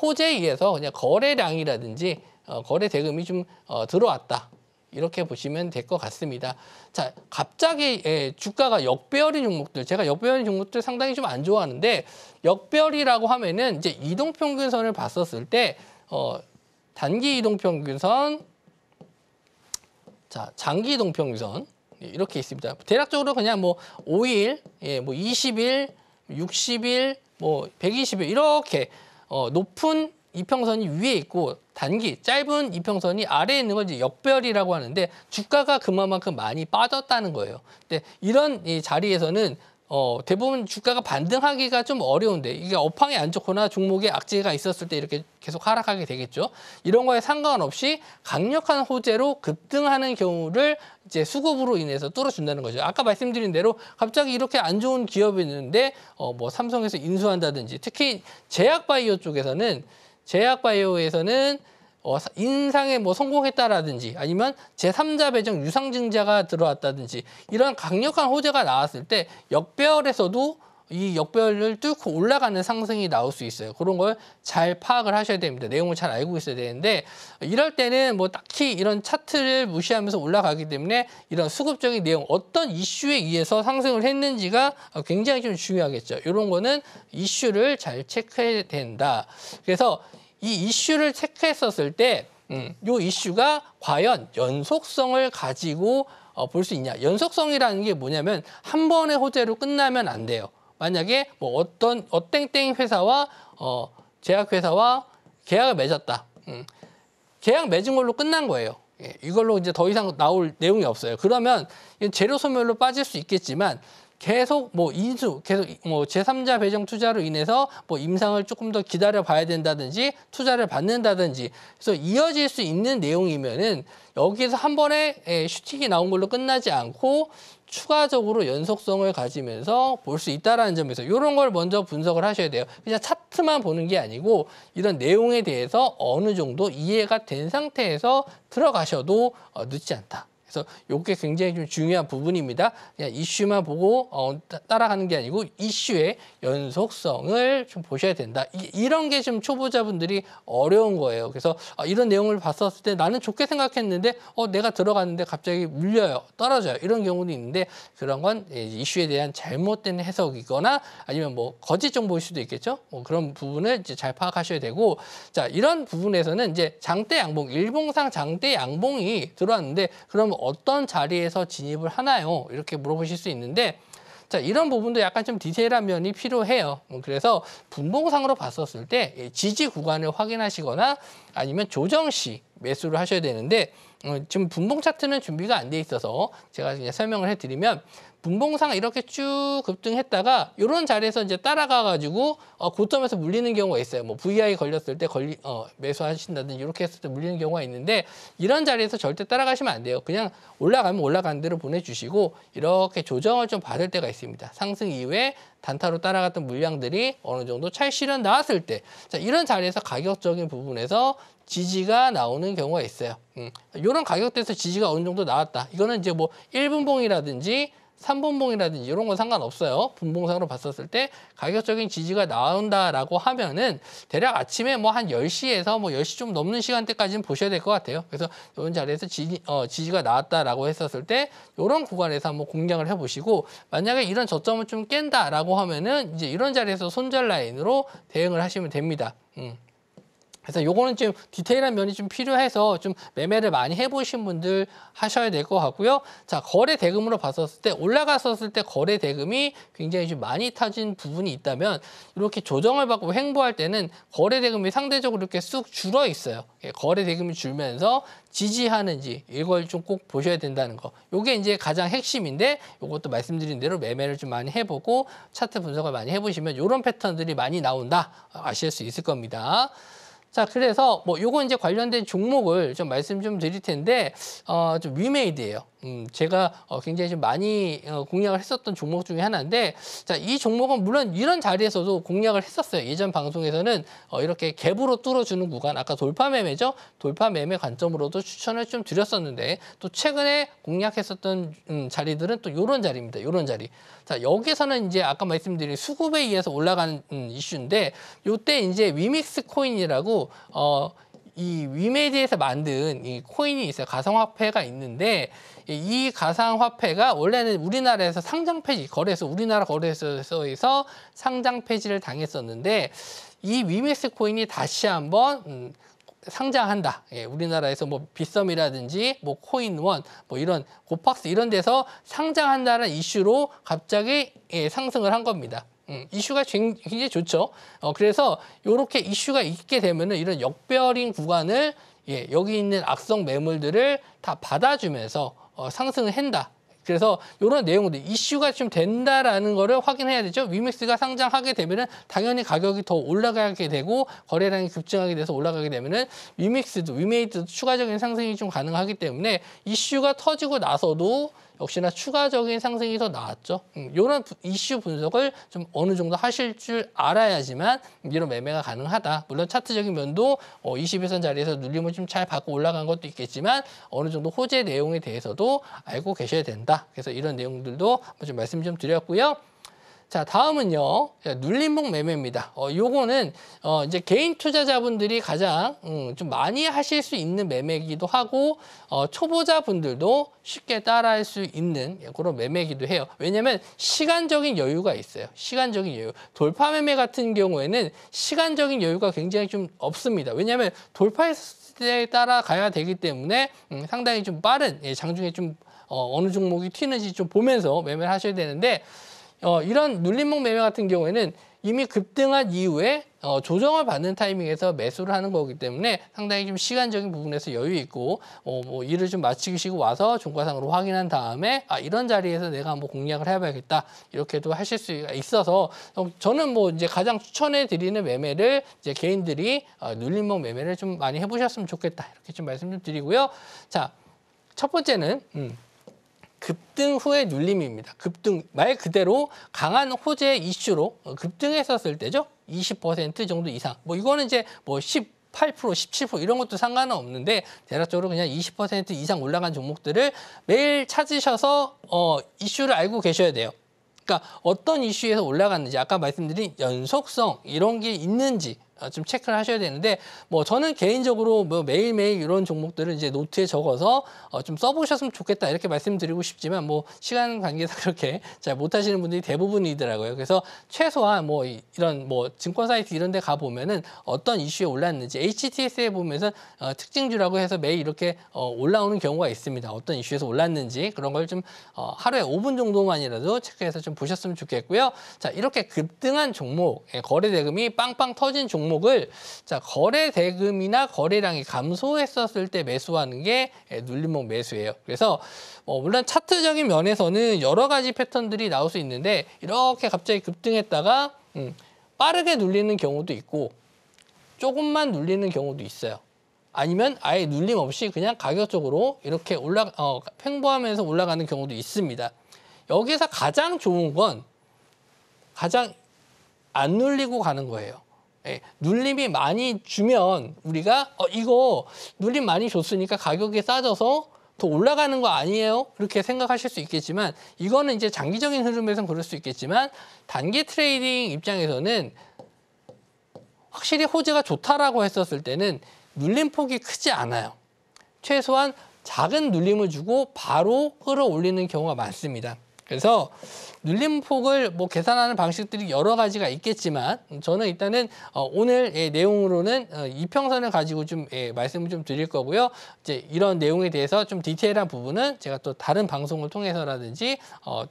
호재에 의해서 그냥 거래량이라든지 거래 대금이 좀 들어왔다. 이렇게 보시면 될 것 같습니다. 자, 갑자기 주가가 역배열인 종목들, 제가 역배열인 종목들 상당히 좀 안 좋아하는데 역배열이라고 하면은 이제 이동평균선을 봤었을 때 단기 이동평균선, 자, 장기 이동평균선 이렇게 있습니다. 대략적으로 그냥 뭐 5일, 뭐 20일, 60일, 뭐 120일 이렇게 높은 이평선이 위에 있고 단기 짧은 이평선이 아래에 있는 걸 이제 역배열이라고 하는데 주가가 그만큼 많이 빠졌다는 거예요. 근데 이런 이 자리에서는 대부분 주가가 반등하기가 좀 어려운데 이게 업황이 안 좋거나 종목에 악재가 있었을 때 이렇게 계속 하락하게 되겠죠. 이런 거에 상관없이 강력한 호재로 급등하는 경우를 이제 수급으로 인해서 뚫어준다는 거죠. 아까 말씀드린 대로 갑자기 이렇게 안 좋은 기업이 있는데 뭐 삼성에서 인수한다든지 특히 제약바이오 쪽에서는 제약바이오에서는 인상에 뭐 성공했다라든지 아니면 제3자 배정 유상증자가 들어왔다든지 이런 강력한 호재가 나왔을 때 역배열에서도 이 역배열을 뚫고 올라가는 상승이 나올 수 있어요. 그런 걸 잘 파악을 하셔야 됩니다. 내용을 잘 알고 있어야 되는데 이럴 때는 뭐 딱히 이런 차트를 무시하면서 올라가기 때문에 이런 수급적인 내용 어떤 이슈에 의해서 상승을 했는지가 굉장히 좀 중요하겠죠. 이런 거는 이슈를 잘 체크해야 된다. 그래서 이 이슈를 체크했었을 때 이 이슈가 과연 연속성을 가지고 볼 수 있냐. 연속성이라는 게 뭐냐면 한 번의 호재로 끝나면 안 돼요. 만약에 뭐 어떤 땡땡 회사와 제약회사와 계약을 맺었다. 계약 맺은 걸로 끝난 거예요. 이걸로 이제 더 이상 나올 내용이 없어요. 그러면 재료 소멸로 빠질 수 있겠지만 계속 뭐 계속 뭐 제3자 배정 투자로 인해서 뭐 임상을 조금 더 기다려 봐야 된다든지 투자를 받는다든지 그래서 이어질 수 있는 내용이면은 여기서 한 번에 슈팅이 나온 걸로 끝나지 않고 추가적으로 연속성을 가지면서 볼 수 있다라는 점에서 이런 걸 먼저 분석을 하셔야 돼요. 그냥 차트만 보는 게 아니고 이런 내용에 대해서 어느 정도 이해가 된 상태에서 들어가셔도 늦지 않다. 그래서 이게 굉장히 좀 중요한 부분입니다. 그냥 이슈만 보고 따라가는 게 아니고 이슈의 연속성을 좀 보셔야 된다. 이런 게 좀 초보자분들이 어려운 거예요. 그래서 이런 내용을 봤었을 때 나는 좋게 생각했는데 내가 들어갔는데 갑자기 물려요. 떨어져요. 이런 경우도 있는데 그런 건 이슈에 대한 잘못된 해석이거나 아니면 뭐 거짓 정보일 수도 있겠죠. 그런 부분을 이제 잘 파악하셔야 되고 자 이런 부분에서는 이제 장대 양봉, 일봉상 장대 양봉이 들어왔는데 그러면 어떤 자리에서 진입을 하나요? 이렇게 물어보실 수 있는데 자 이런 부분도 약간 좀 디테일한 면이 필요해요. 그래서 분봉상으로 봤었을 때 지지 구간을 확인하시거나 아니면 조정 시 매수를 하셔야 되는데 지금 분봉 차트는 준비가 안 돼 있어서 제가 그냥 설명을 해드리면 분봉상 이렇게 쭉 급등했다가 이런 자리에서 이제 따라가가지고 고점에서 물리는 경우가 있어요. 뭐 VI 걸렸을 때 매수하신다든지 이렇게 했을 때 물리는 경우가 있는데 이런 자리에서 절대 따라가시면 안 돼요. 그냥 올라가면 올라가는 대로 보내주시고 이렇게 조정을 좀 받을 때가 있습니다. 상승 이후에 단타로 따라갔던 물량들이 어느 정도 차익 실현 나왔을 때, 자, 이런 자리에서 가격적인 부분에서 지지가 나오는 경우가 있어요. 이런 가격대에서 지지가 어느 정도 나왔다. 이거는 이제 뭐 1분봉이라든지 3분봉이라든지 이런 건 상관없어요. 분봉상으로 봤었을 때 가격적인 지지가 나온다라고 하면은 대략 아침에 뭐 한 10시에서 뭐 10시 좀 넘는 시간대까지는 보셔야 될 것 같아요. 그래서 이런 자리에서 지지가 나왔다라고 했었을 때 이런 구간에서 한번 공략을 해보시고 만약에 이런 저점을 좀 깬다라고 하면은 이제 이런 자리에서 손절 라인으로 대응을 하시면 됩니다. 그래서 요거는 좀 디테일한 면이 좀 필요해서 좀 매매를 많이 해보신 분들 하셔야 될 것 같고요. 자, 거래 대금으로 봤었을 때 올라갔었을 때 거래 대금이 굉장히 좀 많이 타진 부분이 있다면 이렇게 조정을 받고 횡보할 때는 거래 대금이 상대적으로 이렇게 쑥 줄어 있어요. 거래 대금이 줄면서 지지하는지 이걸 좀 꼭 보셔야 된다는 거. 요게 이제 가장 핵심인데 요것도 말씀드린 대로 매매를 좀 많이 해보고 차트 분석을 많이 해보시면 이런 패턴들이 많이 나온다 아실 수 있을 겁니다. 자, 그래서 뭐 요거 이제 관련된 종목을 좀 말씀 좀 드릴 텐데 좀 위메이드예요. 제가 굉장히 좀 많이 공략을 했었던 종목 중에 하나인데, 자, 이 종목은 물론 이런 자리에서도 공략을 했었어요. 예전 방송에서는 이렇게 갭으로 뚫어주는 구간, 아까 돌파 매매죠. 돌파 매매 관점으로도 추천을 좀 드렸었는데, 또 최근에 공략했었던 자리들은 또 요런 자리입니다. 요런 자리. 자, 여기서는 이제 아까 말씀드린 수급에 의해서 올라가는 이슈인데, 요때 이제 위믹스 코인이라고 이 위메디에서 만든 이 코인이 있어요. 가상화폐가 있는데 이 가상화폐가 원래는 우리나라에서 상장 폐지, 우리나라 거래소에서 상장 폐지를 당했었는데 이 위믹스 코인이 다시 한번 상장한다. 예, 우리나라에서 뭐 빗썸이라든지 뭐 코인원, 뭐 이런 고팍스 이런 데서 상장한다는 이슈로 갑자기 상승을 한 겁니다. 이슈가 굉장히 좋죠. 그래서 이렇게 이슈가 있게 되면은 이런 역별인 구간을 여기 있는 악성 매물들을 다 받아주면서 상승을 한다. 그래서 이런 내용들 이슈가 좀 된다라는 거를 확인해야 되죠. 위믹스가 상장하게 되면은 당연히 가격이 더 올라가게 되고 거래량이 급증하게 돼서 올라가게 되면은 위메이드도 추가적인 상승이 좀 가능하기 때문에 이슈가 터지고 나서도 역시나 추가적인 상승이 더 나왔죠. 이런 이슈 분석을 좀 어느 정도 하실 줄 알아야지만 이런 매매가 가능하다. 물론 차트적인 면도 21선 자리에서 눌림을 좀 잘 받고 올라간 것도 있겠지만 어느 정도 호재 내용에 대해서도 알고 계셔야 된다. 그래서 이런 내용들도 좀 말씀 좀 드렸고요. 자, 다음은요, 눌림목 매매입니다. 요거는 이제 개인 투자자분들이 가장 좀 많이 하실 수 있는 매매이기도 하고 초보자분들도 쉽게 따라할 수 있는 그런 매매이기도 해요. 왜냐하면 시간적인 여유가 있어요. 시간적인 여유. 돌파 매매 같은 경우에는 시간적인 여유가 굉장히 좀 없습니다. 왜냐하면 돌파했을 때 따라가야 되기 때문에 상당히 좀 빠른 장중에 좀 어느 종목이 튀는지 좀 보면서 매매를 하셔야 되는데 이런 눌림목 매매 같은 경우에는 이미 급등한 이후에 조정을 받는 타이밍에서 매수를 하는 거기 때문에 상당히 좀 시간적인 부분에서 여유 있고 뭐 일을 좀 마치시고 와서 종가상으로 확인한 다음에 이런 자리에서 내가 한번 공략을 해봐야겠다 이렇게도 하실 수가 있어서 저는 뭐 이제 가장 추천해 드리는 매매를 이제 개인들이 눌림목 매매를 좀 많이 해보셨으면 좋겠다 이렇게 좀 말씀 좀 드리고요. 자, 첫 번째는 급등 후의 눌림입니다. 급등 말 그대로 강한 호재 이슈로 급등했었을 때죠. 20% 정도 이상. 뭐 이거는 이제 뭐 8%, 17% 이런 것도 상관은 없는데 대략적으로 그냥 20% 이상 올라간 종목들을 매일 찾으셔서 이슈를 알고 계셔야 돼요. 그러니까 어떤 이슈에서 올라갔는지 아까 말씀드린 연속성 이런 게 있는지 좀 체크를 하셔야 되는데 뭐 저는 개인적으로 뭐 매일매일 이런 종목들을 이제 노트에 적어서 좀 써보셨으면 좋겠다 이렇게 말씀드리고 싶지만 뭐 시간 관계상 그렇게 잘 못하시는 분들이 대부분이더라고요. 그래서 최소한 뭐 이런 뭐 증권 사이트 이런 데 가보면은 어떤 이슈에 올랐는지 HTS에 보면은 특징주라고 해서 매일 이렇게 올라오는 경우가 있습니다. 어떤 이슈에서 올랐는지 그런 걸 좀 하루에 5분 정도만이라도 체크해서 좀 보셨으면 좋겠고요. 자, 이렇게 급등한 종목, 거래 대금이 빵빵 터진 종목 종목을 자, 거래 대금이나 거래량이 감소했었을 때 매수하는 게 눌림목 매수예요. 그래서 물론 차트적인 면에서는 여러 가지 패턴들이 나올 수 있는데 이렇게 갑자기 급등했다가 빠르게 눌리는 경우도 있고 조금만 눌리는 경우도 있어요. 아니면 아예 눌림 없이 그냥 가격적으로 이렇게 횡보하면서 올라가는 경우도 있습니다. 여기서 가장 좋은 건 가장 안 눌리고 가는 거예요. 예, 눌림이 많이 주면 우리가 이거 눌림 많이 줬으니까 가격이 싸져서 더 올라가는 거 아니에요? 그렇게 생각하실 수 있겠지만 이거는 이제 장기적인 흐름에서는 그럴 수 있겠지만 단기 트레이딩 입장에서는 확실히 호재가 좋다라고 했었을 때는 눌림폭이 크지 않아요. 최소한 작은 눌림을 주고 바로 끌어올리는 경우가 많습니다. 그래서 눌림폭을 계산하는 방식들이 여러 가지가 있겠지만 저는 일단은 오늘 내용으로는 이평선을 가지고 좀 말씀을 좀 드릴 거고요. 이제 이런 내용에 대해서 좀 디테일한 부분은 제가 또 다른 방송을 통해서라든지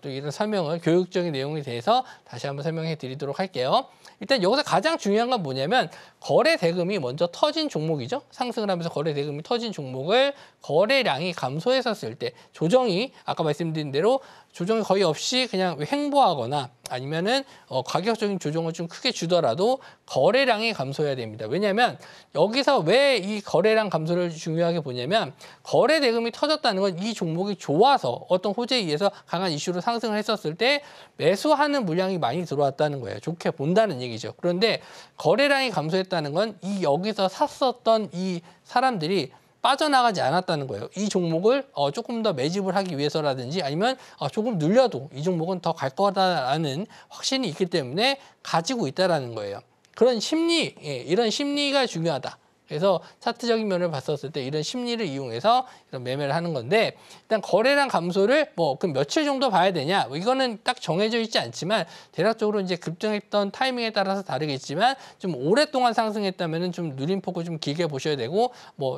또 이런 설명을 교육적인 내용에 대해서 다시 한번 설명해 드리도록 할게요. 일단 여기서 가장 중요한 건 뭐냐면 거래 대금이 먼저 터진 종목이죠. 상승을 하면서 거래 대금이 터진 종목을 거래량이 감소했었을 때 조정이 아까 말씀드린 대로 조정이 거의 없이 그냥 횡보하거나 아니면은 가격적인 조정을 좀 크게 주더라도 거래량이 감소해야 됩니다. 왜냐하면 여기서 왜 이 거래량 감소를 중요하게 보냐면 거래 대금이 터졌다는 건 이 종목이 좋아서 어떤 호재에 의해서 강한 이슈로 상승을 했었을 때 매수하는 물량이 많이 들어왔다는 거예요. 좋게 본다는 얘기죠. 그런데 거래량이 감소했다는 건 이 여기서 샀었던 이 사람들이 빠져나가지 않았다는 거예요. 이 종목을 조금 더 매집을 하기 위해서라든지 아니면 조금 늘려도 이 종목은 더 갈 거다라는 확신이 있기 때문에 가지고 있다라는 거예요. 그런 심리, 이런 심리가 중요하다. 그래서 차트적인 면을 봤었을 때 이런 심리를 이용해서 이런 매매를 하는 건데 일단 거래량 감소를 그럼 며칠 정도 봐야 되냐? 이거는 딱 정해져 있지 않지만 대략적으로 이제 급등했던 타이밍에 따라서 다르겠지만 좀 오랫동안 상승했다면은 좀 눌림폭을 좀 길게 보셔야 되고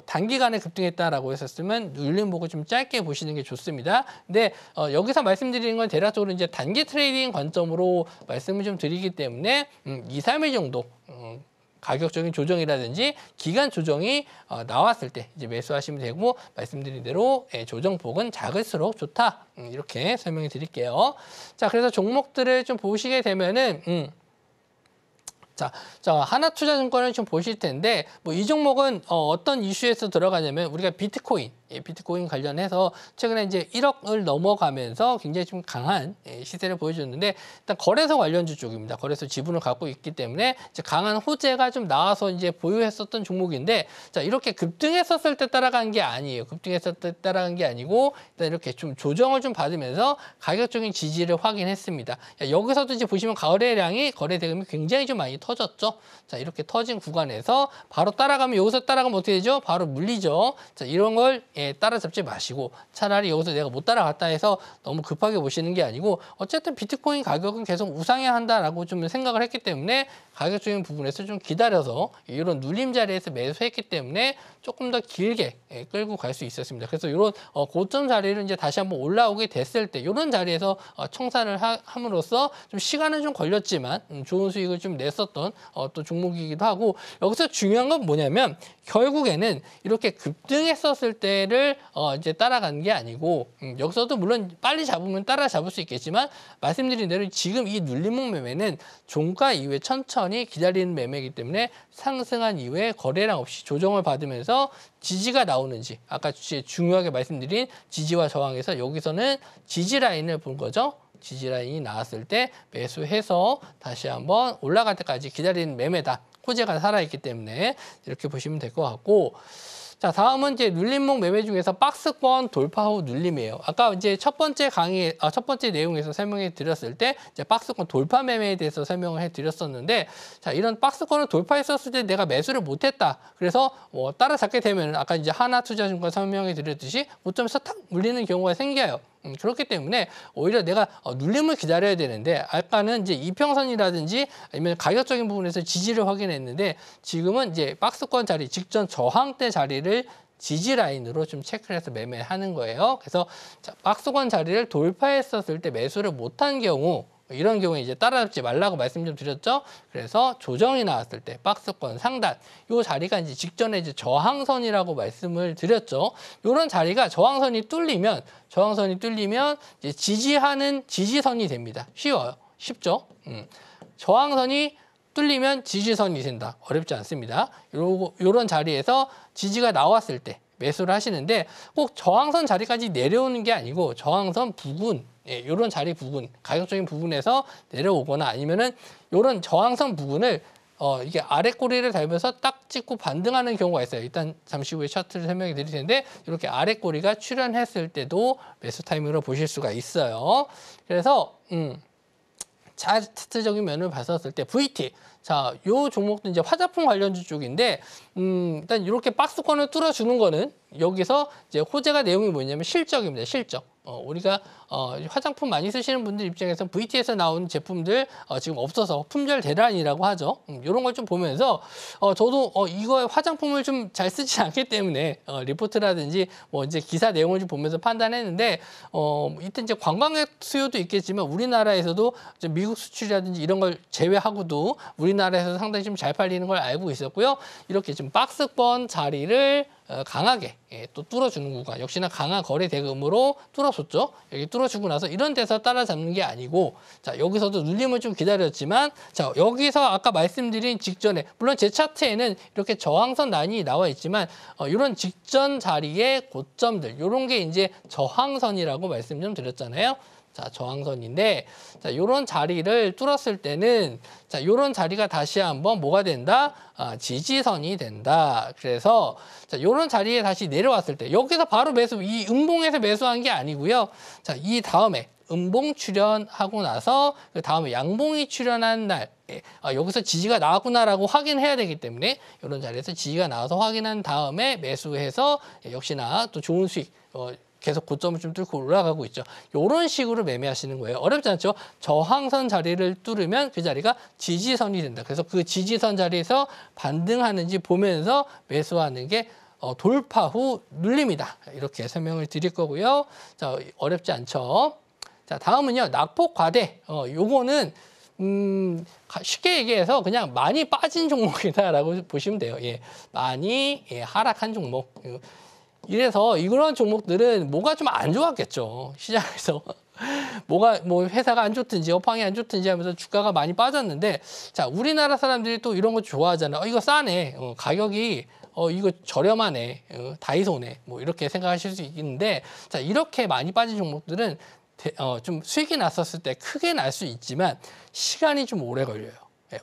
단기간에 급등했다라고 했었으면 눌림폭을 좀 짧게 보시는 게 좋습니다. 근데 여기서 말씀드리는 건 대략적으로 이제 단기 트레이딩 관점으로 말씀을 좀 드리기 때문에 2, 3일 정도 가격적인 조정이라든지 기간 조정이 나왔을 때 이제 매수하시면 되고 말씀드린 대로 조정폭은 작을수록 좋다. 이렇게 설명해 드릴게요. 자, 그래서 종목들을 좀 보시게 되면은 자, 하나투자증권을 좀 보실 텐데 이 종목은 어떤 이슈에서 들어가냐면 우리가 비트코인 관련해서 최근에 이제 1억을 넘어가면서 굉장히 좀 강한 시세를 보여줬는데 일단 거래소 관련주 쪽입니다. 거래소 지분을 갖고 있기 때문에 이제 강한 호재가 좀 나와서 이제 보유했었던 종목인데 자, 이렇게 급등했었을 때 따라간 게 아니에요. 급등했을 때 따라간 게 아니고 일단 이렇게 좀 조정을 좀 받으면서 가격적인 지지를 확인했습니다. 여기서도 이제 보시면 거래 대금이 굉장히 좀 많이 터졌죠. 자, 이렇게 터진 구간에서 바로 따라가면 여기서 따라가면 어떻게 되죠? 바로 물리죠. 자, 이런 걸 따라잡지 마시고 차라리 여기서 내가 못 따라갔다 해서 너무 급하게 보시는 게 아니고 어쨌든 비트코인 가격은 계속 우상향한다라고 좀 생각을 했기 때문에 가격적인 부분에서 좀 기다려서 이런 눌림 자리에서 매수했기 때문에 조금 더 길게 끌고 갈 수 있었습니다. 그래서 이런 고점 자리를 이제 다시 한번 올라오게 됐을 때 이런 자리에서 청산을 함으로써 좀 시간은 좀 걸렸지만 좋은 수익을 좀 냈었던 또 종목이기도 하고 여기서 중요한 건 뭐냐면 결국에는 이렇게 급등했었을 때를 이제 따라가는 게 아니고 여기서도 물론 빨리 잡으면 따라잡을 수 있겠지만 말씀드린 대로 지금 이 눌림목 매매는 종가 이후에 천천히 기다리는 매매이기 때문에 상승한 이후에 거래량 없이 조정을 받으면서 지지가 나오는지 아까 중요하게 말씀드린 지지와 저항에서 여기서는 지지 라인을 본 거죠. 지지 라인이 나왔을 때 매수해서 다시 한번 올라갈 때까지 기다리는 매매다. 호재가 살아있기 때문에 이렇게 보시면 될 것 같고 자, 다음은 이제 눌림목 매매 중에서 박스권 돌파 후 눌림이에요. 아까 이제 첫 번째 내용에서 설명해 드렸을 때 이제 박스권 돌파 매매에 대해서 설명을 해 드렸었는데 자, 이런 박스권을 돌파했었을 때 내가 매수를 못 했다. 그래서 따라잡게 되면 아까 이제 하나투자증권 설명해 드렸듯이 고점에서 탁 물리는 경우가 생겨요. 그렇기 때문에 오히려 내가 눌림을 기다려야 되는데 아까는 이제 이평선이라든지 아니면 가격적인 부분에서 지지를 확인했는데 지금은 이제 박스권 자리 직전 저항대 자리를 지지 라인으로 좀 체크를 해서 매매하는 거예요. 그래서 박스권 자리를 돌파했었을 때 매수를 못한 경우 이런 경우에 이제 따라잡지 말라고 말씀 좀 드렸죠. 그래서 조정이 나왔을 때 박스권 상단 요 자리가 이제 직전에 이제 저항선이라고 말씀을 드렸죠. 이런 자리가 저항선이 뚫리면 이제 지지하는 지지선이 됩니다. 쉽죠. 저항선이 뚫리면 지지선이 된다. 어렵지 않습니다. 요런 자리에서 지지가 나왔을 때 매수를 하시는데 꼭 저항선 자리까지 내려오는 게 아니고 저항선 부근, 이런 자리 부분, 가격적인 부분에서 내려오거나 아니면은 이런 저항선 부분을 이게 아래 꼬리를 달면서 딱 찍고 반등하는 경우가 있어요. 일단 잠시 후에 차트를 설명해 드릴 텐데 이렇게 아래 꼬리가 출현했을 때도 매수 타이밍으로 보실 수가 있어요. 그래서 차트적인 면을 봤었을 때 VT, 자, 요 종목도 이제 화장품 관련주 쪽인데 일단 이렇게 박스권을 뚫어주는 거는 여기서 이제 호재가 내용이 뭐냐면 실적입니다. 실적. 우리가 화장품 많이 쓰시는 분들 입장에서 VT에서 나오는 제품들 지금 없어서 품절 대란이라고 하죠. 이런 걸 좀 보면서 저도 이거 화장품을 좀 잘 쓰지 않기 때문에 리포트라든지 뭐 이제 기사 내용을 좀 보면서 판단했는데 이때 이제 관광객 수요도 있겠지만 우리나라에서도 미국 수출이라든지 이런 걸 제외하고도 우리나라에서 상당히 좀 잘 팔리는 걸 알고 있었고요. 이렇게 좀 박스권 자리를 강하게 또 뚫어주는 구간, 역시나 강한 거래 대금으로 뚫어줬죠. 여기 뚫어주고 나서 이런 데서 따라잡는 게 아니고, 자, 여기서도 눌림을 좀 기다렸지만, 자, 여기서 아까 말씀드린 직전에, 물론 제 차트에는 이렇게 저항선 라인이 나와 있지만, 이런 직전 자리의 고점들, 이런 게 이제 저항선이라고 말씀 좀 드렸잖아요. 자, 저항선인데, 자, 요런 자리를 뚫었을 때는, 자, 요런 자리가 다시 한번 뭐가 된다? 지지선이 된다. 그래서, 자, 요런 자리에 다시 내려왔을 때, 여기서 바로 매수, 이 음봉에서 매수한 게 아니고요. 자, 이 다음에 음봉 출현하고 나서, 그 다음에 양봉이 출현한 날, 여기서 지지가 나왔구나라고 확인해야 되기 때문에, 요런 자리에서 지지가 나와서 확인한 다음에 매수해서, 역시나 또 좋은 수익, 계속 고점을 좀 뚫고 올라가고 있죠. 이런 식으로 매매하시는 거예요. 어렵지 않죠? 저항선 자리를 뚫으면 그 자리가 지지선이 된다. 그래서 그 지지선 자리에서 반등하는지 보면서 매수하는 게 돌파 후 눌림이다. 이렇게 설명을 드릴 거고요. 자, 어렵지 않죠? 자, 다음은요. 낙폭 과대. 요거는 쉽게 얘기해서 그냥 많이 빠진 종목이다라고 보시면 돼요. 예, 많이 하락한 종목. 이래서 이런 종목들은 뭐가 좀 안 좋았겠죠. 시장에서 뭐가 뭐 회사가 안 좋든지 업황이 안 좋든지 하면서 주가가 많이 빠졌는데, 자, 우리나라 사람들이 또 이런 거 좋아하잖아요. 이거 싸네. 가격이 이거 저렴하네. 다이소네. 뭐 이렇게 생각하실 수 있는데, 자, 이렇게 많이 빠진 종목들은 좀 수익이 났었을 때 크게 날 수 있지만 시간이 좀 오래 걸려요.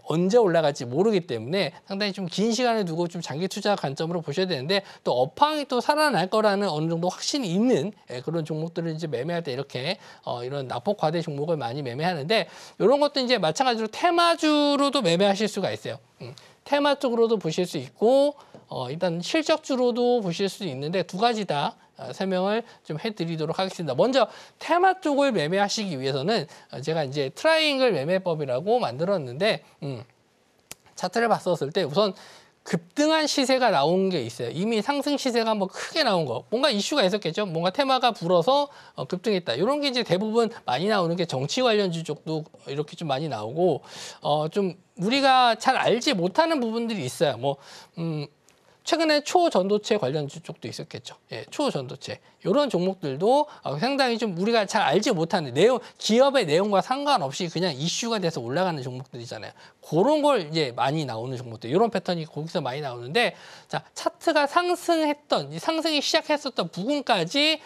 언제 올라갈지 모르기 때문에 상당히 좀 긴 시간을 두고 좀 장기 투자 관점으로 보셔야 되는데, 또 업황이 또 살아날 거라는 어느 정도 확신이 있는 그런 종목들을 이제 매매할 때 이렇게 이런 낙폭 과대 종목을 많이 매매하는데, 이런 것도 이제 마찬가지로 테마주로도 매매하실 수가 있어요. 테마 쪽으로도 보실 수 있고 일단 실적주로도 보실 수 있는데 두 가지 다 설명을 좀 해드리도록 하겠습니다. 먼저 테마 쪽을 매매하시기 위해서는 제가 이제 트라이앵글 매매법이라고 만들었는데, 차트를 봤었을 때 우선 급등한 시세가 나온 게 있어요. 이미 상승 시세가 뭐 크게 나온 거, 뭔가 이슈가 있었겠죠. 뭔가 테마가 불어서 급등했다. 이런 게 이제 대부분 많이 나오는 게 정치 관련주 쪽도 이렇게 좀 많이 나오고, 좀 우리가 잘 알지 못하는 부분들이 있어요. 뭐 최근에 초전도체 관련주 쪽도 있었겠죠. 예, 초전도체. 이런 종목들도 상당히 좀 우리가 잘 알지 못하는 기업의 내용과 상관없이 그냥 이슈가 돼서 올라가는 종목들이잖아요. 그런 걸 이제 많이 나오는 종목들. 이런 패턴이 거기서 많이 나오는데, 자, 차트가 상승이 시작했었던 부분까지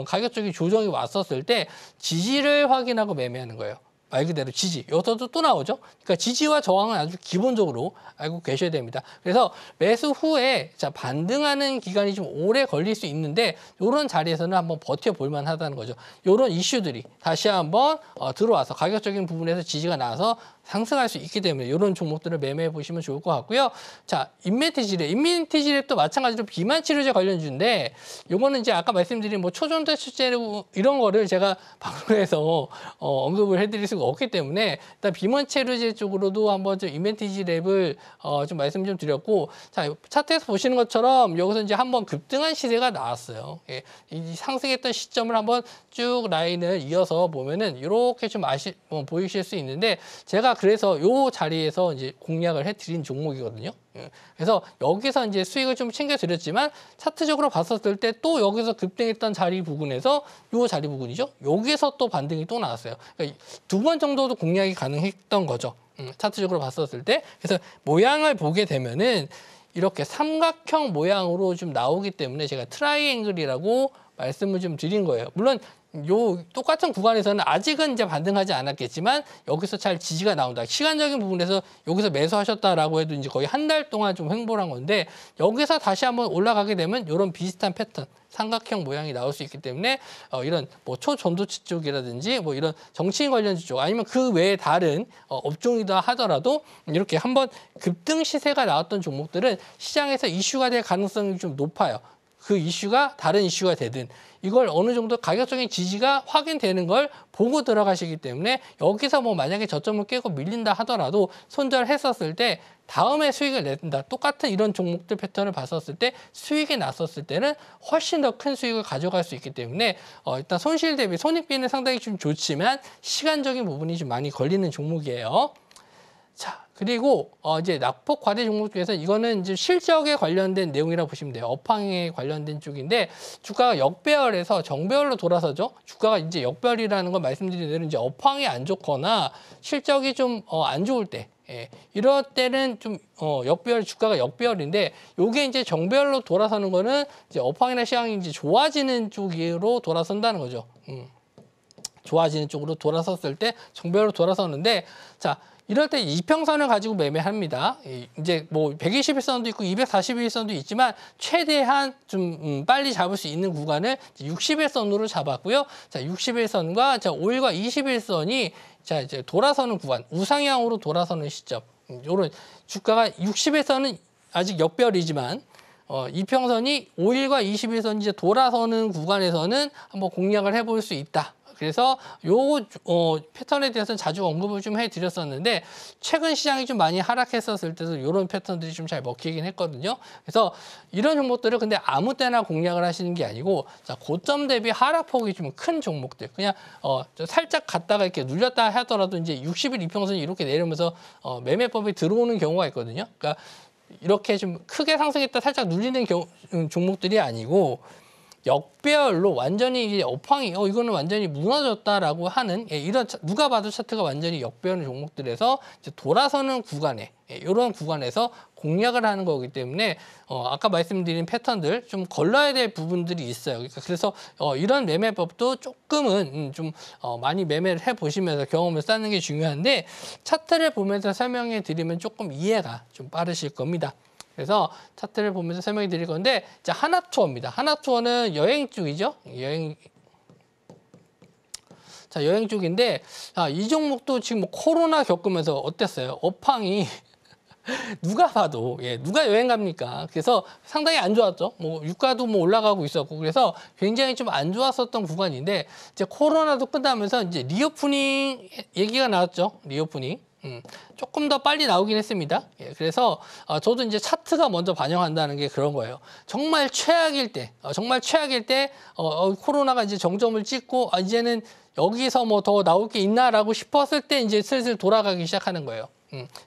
가격적인 조정이 왔었을 때 지지를 확인하고 매매하는 거예요. 말 그대로 지지. 여기서도 또 나오죠. 그러니까 지지와 저항은 아주 기본적으로 알고 계셔야 됩니다. 그래서 매수 후에 자, 반등하는 기간이 좀 오래 걸릴 수 있는데, 이런 자리에서는 한번 버텨볼 만하다는 거죠. 이런 이슈들이 다시 한번 들어와서 가격적인 부분에서 지지가 나와서 상승할 수 있기 때문에 이런 종목들을 매매해 보시면 좋을 것 같고요. 자, 인민티지랩도 마찬가지로 비만 치료제 관련주인데 요거는 이제 아까 말씀드린 뭐 초전도 수제 이런 거를 제가 방송에서 언급을 해드릴 수가 없기 때문에 일단 비만 치료제 쪽으로도 한번 좀 인민티지랩을 좀 말씀 좀 드렸고, 자, 차트에서 보시는 것처럼 여기서 이제 한번 급등한 시세가 나왔어요. 예, 이 상승했던 시점을 한번 쭉 라인을 이어서 보면은 이렇게 좀 보이실 수 있는데, 제가 그래서 요 자리에서 이제 공략을 해드린 종목이거든요. 예, 그래서 여기서 이제 수익을 좀 챙겨드렸지만 차트적으로 봤었을 때 또 여기서 급등했던 자리 부근에서 요 자리 부근이죠. 여기서 또 반등이 또 나왔어요. 그러니까 2번 정도도 공략이 가능했던 거죠. 차트적으로 봤었을 때. 그래서 모양을 보게 되면은 이렇게 삼각형 모양으로 좀 나오기 때문에 제가 트라이앵글이라고 말씀을 좀 드린 거예요. 물론 요 똑같은 구간에서는 아직은 이제 반등하지 않았겠지만 여기서 잘 지지가 나온다. 시간적인 부분에서 여기서 매수하셨다라고 해도 이제 거의 한 달 동안 좀 횡보를 한 건데, 여기서 다시 한번 올라가게 되면 이런 비슷한 패턴, 삼각형 모양이 나올 수 있기 때문에 이런 뭐 초전도체 쪽이라든지 뭐 이런 정치인 관련주 쪽 아니면 그 외에 다른 업종이다 하더라도 이렇게 한번 급등 시세가 나왔던 종목들은 시장에서 이슈가 될 가능성이 좀 높아요. 그 이슈가 다른 이슈가 되든 이걸 어느 정도 가격적인 지지가 확인되는 걸 보고 들어가시기 때문에 여기서 뭐 만약에 저점을 깨고 밀린다 하더라도 손절했었을 때 다음에 수익을 낸다. 똑같은 이런 종목들 패턴을 봤었을 때 수익이 났었을 때는 훨씬 더 큰 수익을 가져갈 수 있기 때문에 일단 손실 대비 손익비는 상당히 좀 좋지만 시간적인 부분이 좀 많이 걸리는 종목이에요. 자, 그리고 이제 낙폭 과대 종목 중에서 이거는 이제 실적에 관련된 내용이라고 보시면 돼요. 업황에 관련된 쪽인데 주가가 역배열에서 정배열로 돌아서죠. 주가가 이제 역배열이라는 건 말씀드린 대로 이제 업황이 안 좋거나 실적이 좀 안 좋을 때, 예, 이럴 때는 좀 역배열, 주가가 역배열인데 요게 이제 정배열로 돌아서는 거는 이제 업황이나 시황이 이제 좋아지는 쪽으로 돌아선다는 거죠. 좋아지는 쪽으로 돌아섰을 때 정배열로 돌아서는데, 자, 이럴 때 이평선을 가지고 매매합니다. 이제 뭐 121선도 있고 241선도 있지만 최대한 좀 빨리 잡을 수 있는 구간을 61선으로 잡았고요. 자, 61선과 자, 5일과 21선이 자, 이제 돌아서는 구간, 우상향으로 돌아서는 시점. 요런 주가가 60일선은 아직 역별이지만 이평선이 5일과 21선 이제 돌아서는 구간에서는 한번 공략을 해볼 수 있다. 그래서 요 패턴에 대해서는 자주 언급을 좀 해드렸었는데 최근 시장이 좀 많이 하락했었을 때도 이런 패턴들이 좀 잘 먹히긴 했거든요. 그래서 이런 종목들을 근데 아무 때나 공략을 하시는 게 아니고, 자, 고점 대비 하락폭이 좀 큰 종목들, 그냥 살짝 갔다가 이렇게 눌렸다 하더라도 이제 60일 이평선이 이렇게 내리면서 매매법이 들어오는 경우가 있거든요. 그러니까 이렇게 좀 크게 상승했다 살짝 눌리는 종목들이 아니고 역배열로 완전히 이제 업황이 이거는 완전히 무너졌다라고 하는, 예, 이런 누가 봐도 차트가 완전히 역배열 종목들에서 이제 돌아서는 구간에, 예, 이런 구간에서 공략을 하는 거기 때문에 아까 말씀드린 패턴들 좀 걸러야 될 부분들이 있어요. 그러니까 그래서 이런 매매법도 조금은 좀 많이 매매를 해보시면서 경험을 쌓는 게 중요한데 차트를 보면서 설명해 드리면 조금 이해가 좀 빠르실 겁니다. 그래서 차트를 보면서 설명해 드릴 건데, 자, 하나투어입니다. 하나투어는 여행 쪽이죠. 여행 쪽인데, 이 종목도 지금 뭐 코로나 겪으면서 어땠어요? 업황이 누가 봐도, 예, 누가 여행 갑니까? 그래서 상당히 안 좋았죠. 뭐 유가도 뭐 올라가고 있었고, 그래서 굉장히 좀 안 좋았었던 구간인데 이제 코로나도 끝나면서 이제 리오프닝 얘기가 나왔죠. 리오프닝. 조금 더 빨리 나오긴 했습니다. 예, 그래서 저도 이제 차트가 먼저 반영한다는 게 그런 거예요. 정말 최악일 때, 코로나가 이제 정점을 찍고 이제는 여기서 뭐 더 나올 게 있나라고 싶었을 때 이제 슬슬 돌아가기 시작하는 거예요.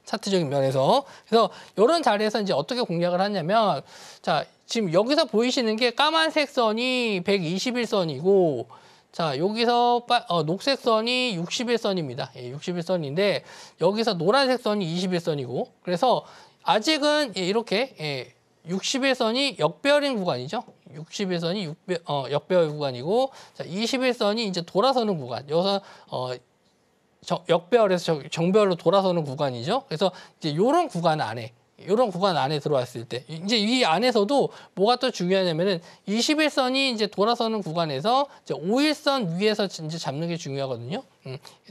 차트적인 면에서. 그래서 이런 자리에서 이제 어떻게 공략을 하냐면, 자, 지금 여기서 보이시는 게 까만색 선이 121선이고, 자, 여기서 녹색 선이 61선입니다. 예, 61선인데 여기서 노란색 선이 21선이고, 그래서 아직은 이렇게 61선이 역배열인 구간이죠. 61선이 역배열 구간이고, 자, 21선이 이제 돌아서는 구간. 여기서 역배열에서 정배열로 돌아서는 구간이죠. 그래서 이제 이런 구간 안에 들어왔을 때 이제 이 안에서도 뭐가 또 중요하냐면은 21선이 이제 돌아서는 구간에서 이제 5일선 위에서 이제 잡는 게 중요하거든요.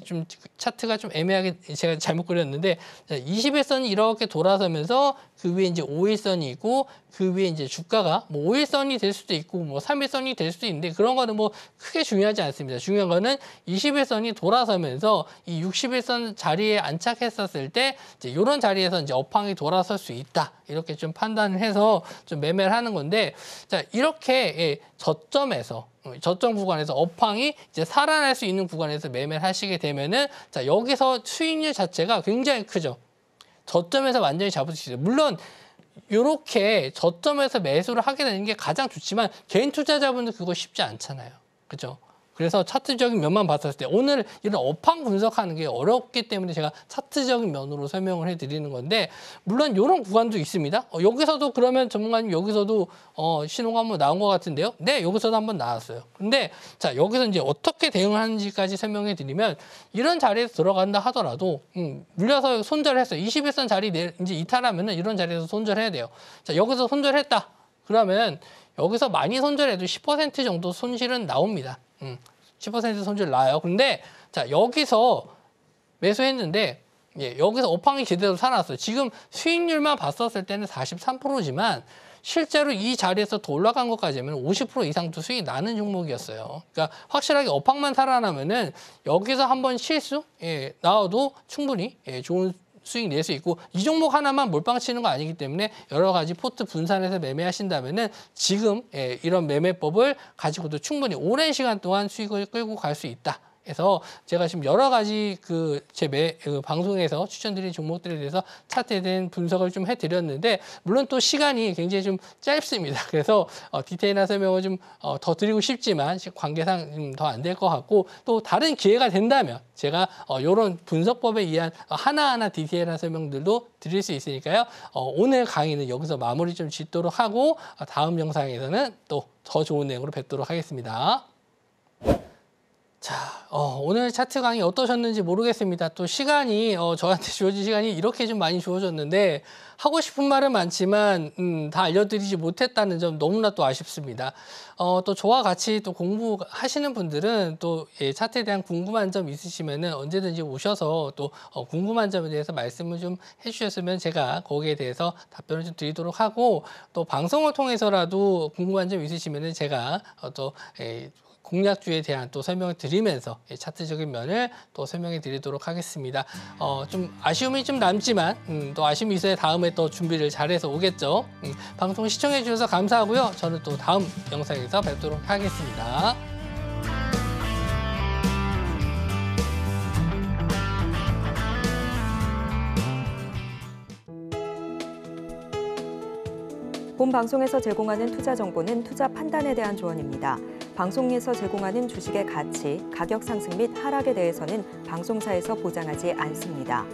좀 차트가 좀 애매하게 제가 잘못 그렸는데 20일선이 이렇게 돌아서면서 그 위에 이제 5일선이 있고 그 위에 이제 주가가 뭐 5일선이 될 수도 있고 뭐 3일선이 될 수도 있는데 그런 거는 뭐 크게 중요하지 않습니다. 중요한 거는 20일선이 돌아서면서 이 60일선 자리에 안착했었을 때 이제 이런 자리에서 이제 업황이 돌아설 수 있다. 이렇게 좀 판단을 해서 좀 매매를 하는 건데 자, 이렇게 저점 구간에서 업황이 이제 살아날 수 있는 구간에서 매매를 하시게 되면은 자, 여기서 수익률 자체가 굉장히 크죠. 저점에서 완전히 잡을 수 있어요. 물론 이렇게 저점에서 매수를 하게 되는 게 가장 좋지만 개인 투자자분들 그거 쉽지 않잖아요. 그죠? 그래서 차트적인 면만 봤을 때 오늘 이런 업황 분석하는 게 어렵기 때문에 제가 차트적인 면으로 설명을 해드리는 건데 물론 이런 구간도 있습니다. 여기서도 그러면 전문가님 여기서도 신호가 한번 나온 것 같은데요. 네, 여기서도 한번 나왔어요. 근데 자 여기서 이제 어떻게 대응을 하는지까지 설명해 드리면 이런 자리에서 들어간다 하더라도 물려서 손절했어요. 21선 자리 이제 이탈하면은 이런 자리에서 손절해야 돼요. 자 여기서 손절했다. 그러면 여기서 많이 손절해도 10% 정도 손실은 나옵니다. 10% 손실 나요. 근데 자 여기서 매수했는데 여기서 업황이 제대로 살아났어요. 지금 수익률만 봤었을 때는 43%지만 실제로 이 자리에서 더 올라간 것까지면 50% 이상도 수익이 나는 종목이었어요. 그러니까 확실하게 업황만 살아나면은 여기서 한번 실수 나와도 충분히 좋은 수익 낼 수 있고 이 종목 하나만 몰빵 치는 거 아니기 때문에 여러 가지 포트 분산해서 매매하신다면은 지금 이런 매매법을 가지고도 충분히 오랜 시간 동안 수익을 끌고 갈 수 있다. 그래서 제가 지금 여러 가지 제 방송에서 추천드린 종목들에 대해서 차트에 대한 분석을 좀 해드렸는데 물론 또 시간이 굉장히 좀 짧습니다. 그래서 디테일한 설명을 좀 더 드리고 싶지만 관계상 더 안 될 것 같고 또 다른 기회가 된다면 제가 이런 분석법에 의한 하나하나 디테일한 설명들도 드릴 수 있으니까요. 오늘 강의는 여기서 마무리 좀 짓도록 하고 다음 영상에서는 또 더 좋은 내용으로 뵙도록 하겠습니다. 자, 오늘 차트 강의 어떠셨는지 모르겠습니다. 또 시간이 저한테 주어진 시간이 이렇게 좀 많이 주어졌는데 하고 싶은 말은 많지만 다 알려드리지 못했다는 점 너무나 또 아쉽습니다. 또 저와 같이 또 공부하시는 분들은 또 차트에 대한 궁금한 점 있으시면은 언제든지 오셔서 또 궁금한 점에 대해서 말씀을 좀 해주셨으면 제가 거기에 대해서 답변을 좀 드리도록 하고 또 방송을 통해서라도 궁금한 점 있으시면은 제가 또 공략주에 대한 또 설명을 드리면서 차트적인 면을 또 설명해 드리도록 하겠습니다. 좀 아쉬움이 좀 남지만 또 아쉬움이 있어야 다음에 또 준비를 잘해서 오겠죠. 방송 시청해 주셔서 감사하고요. 저는 또 다음 영상에서 뵙도록 하겠습니다. 본 방송에서 제공하는 투자 정보는 투자 판단에 대한 조언입니다. 방송에서 제공하는 주식의 가치, 가격 상승 및 하락에 대해서는 방송사에서 보장하지 않습니다.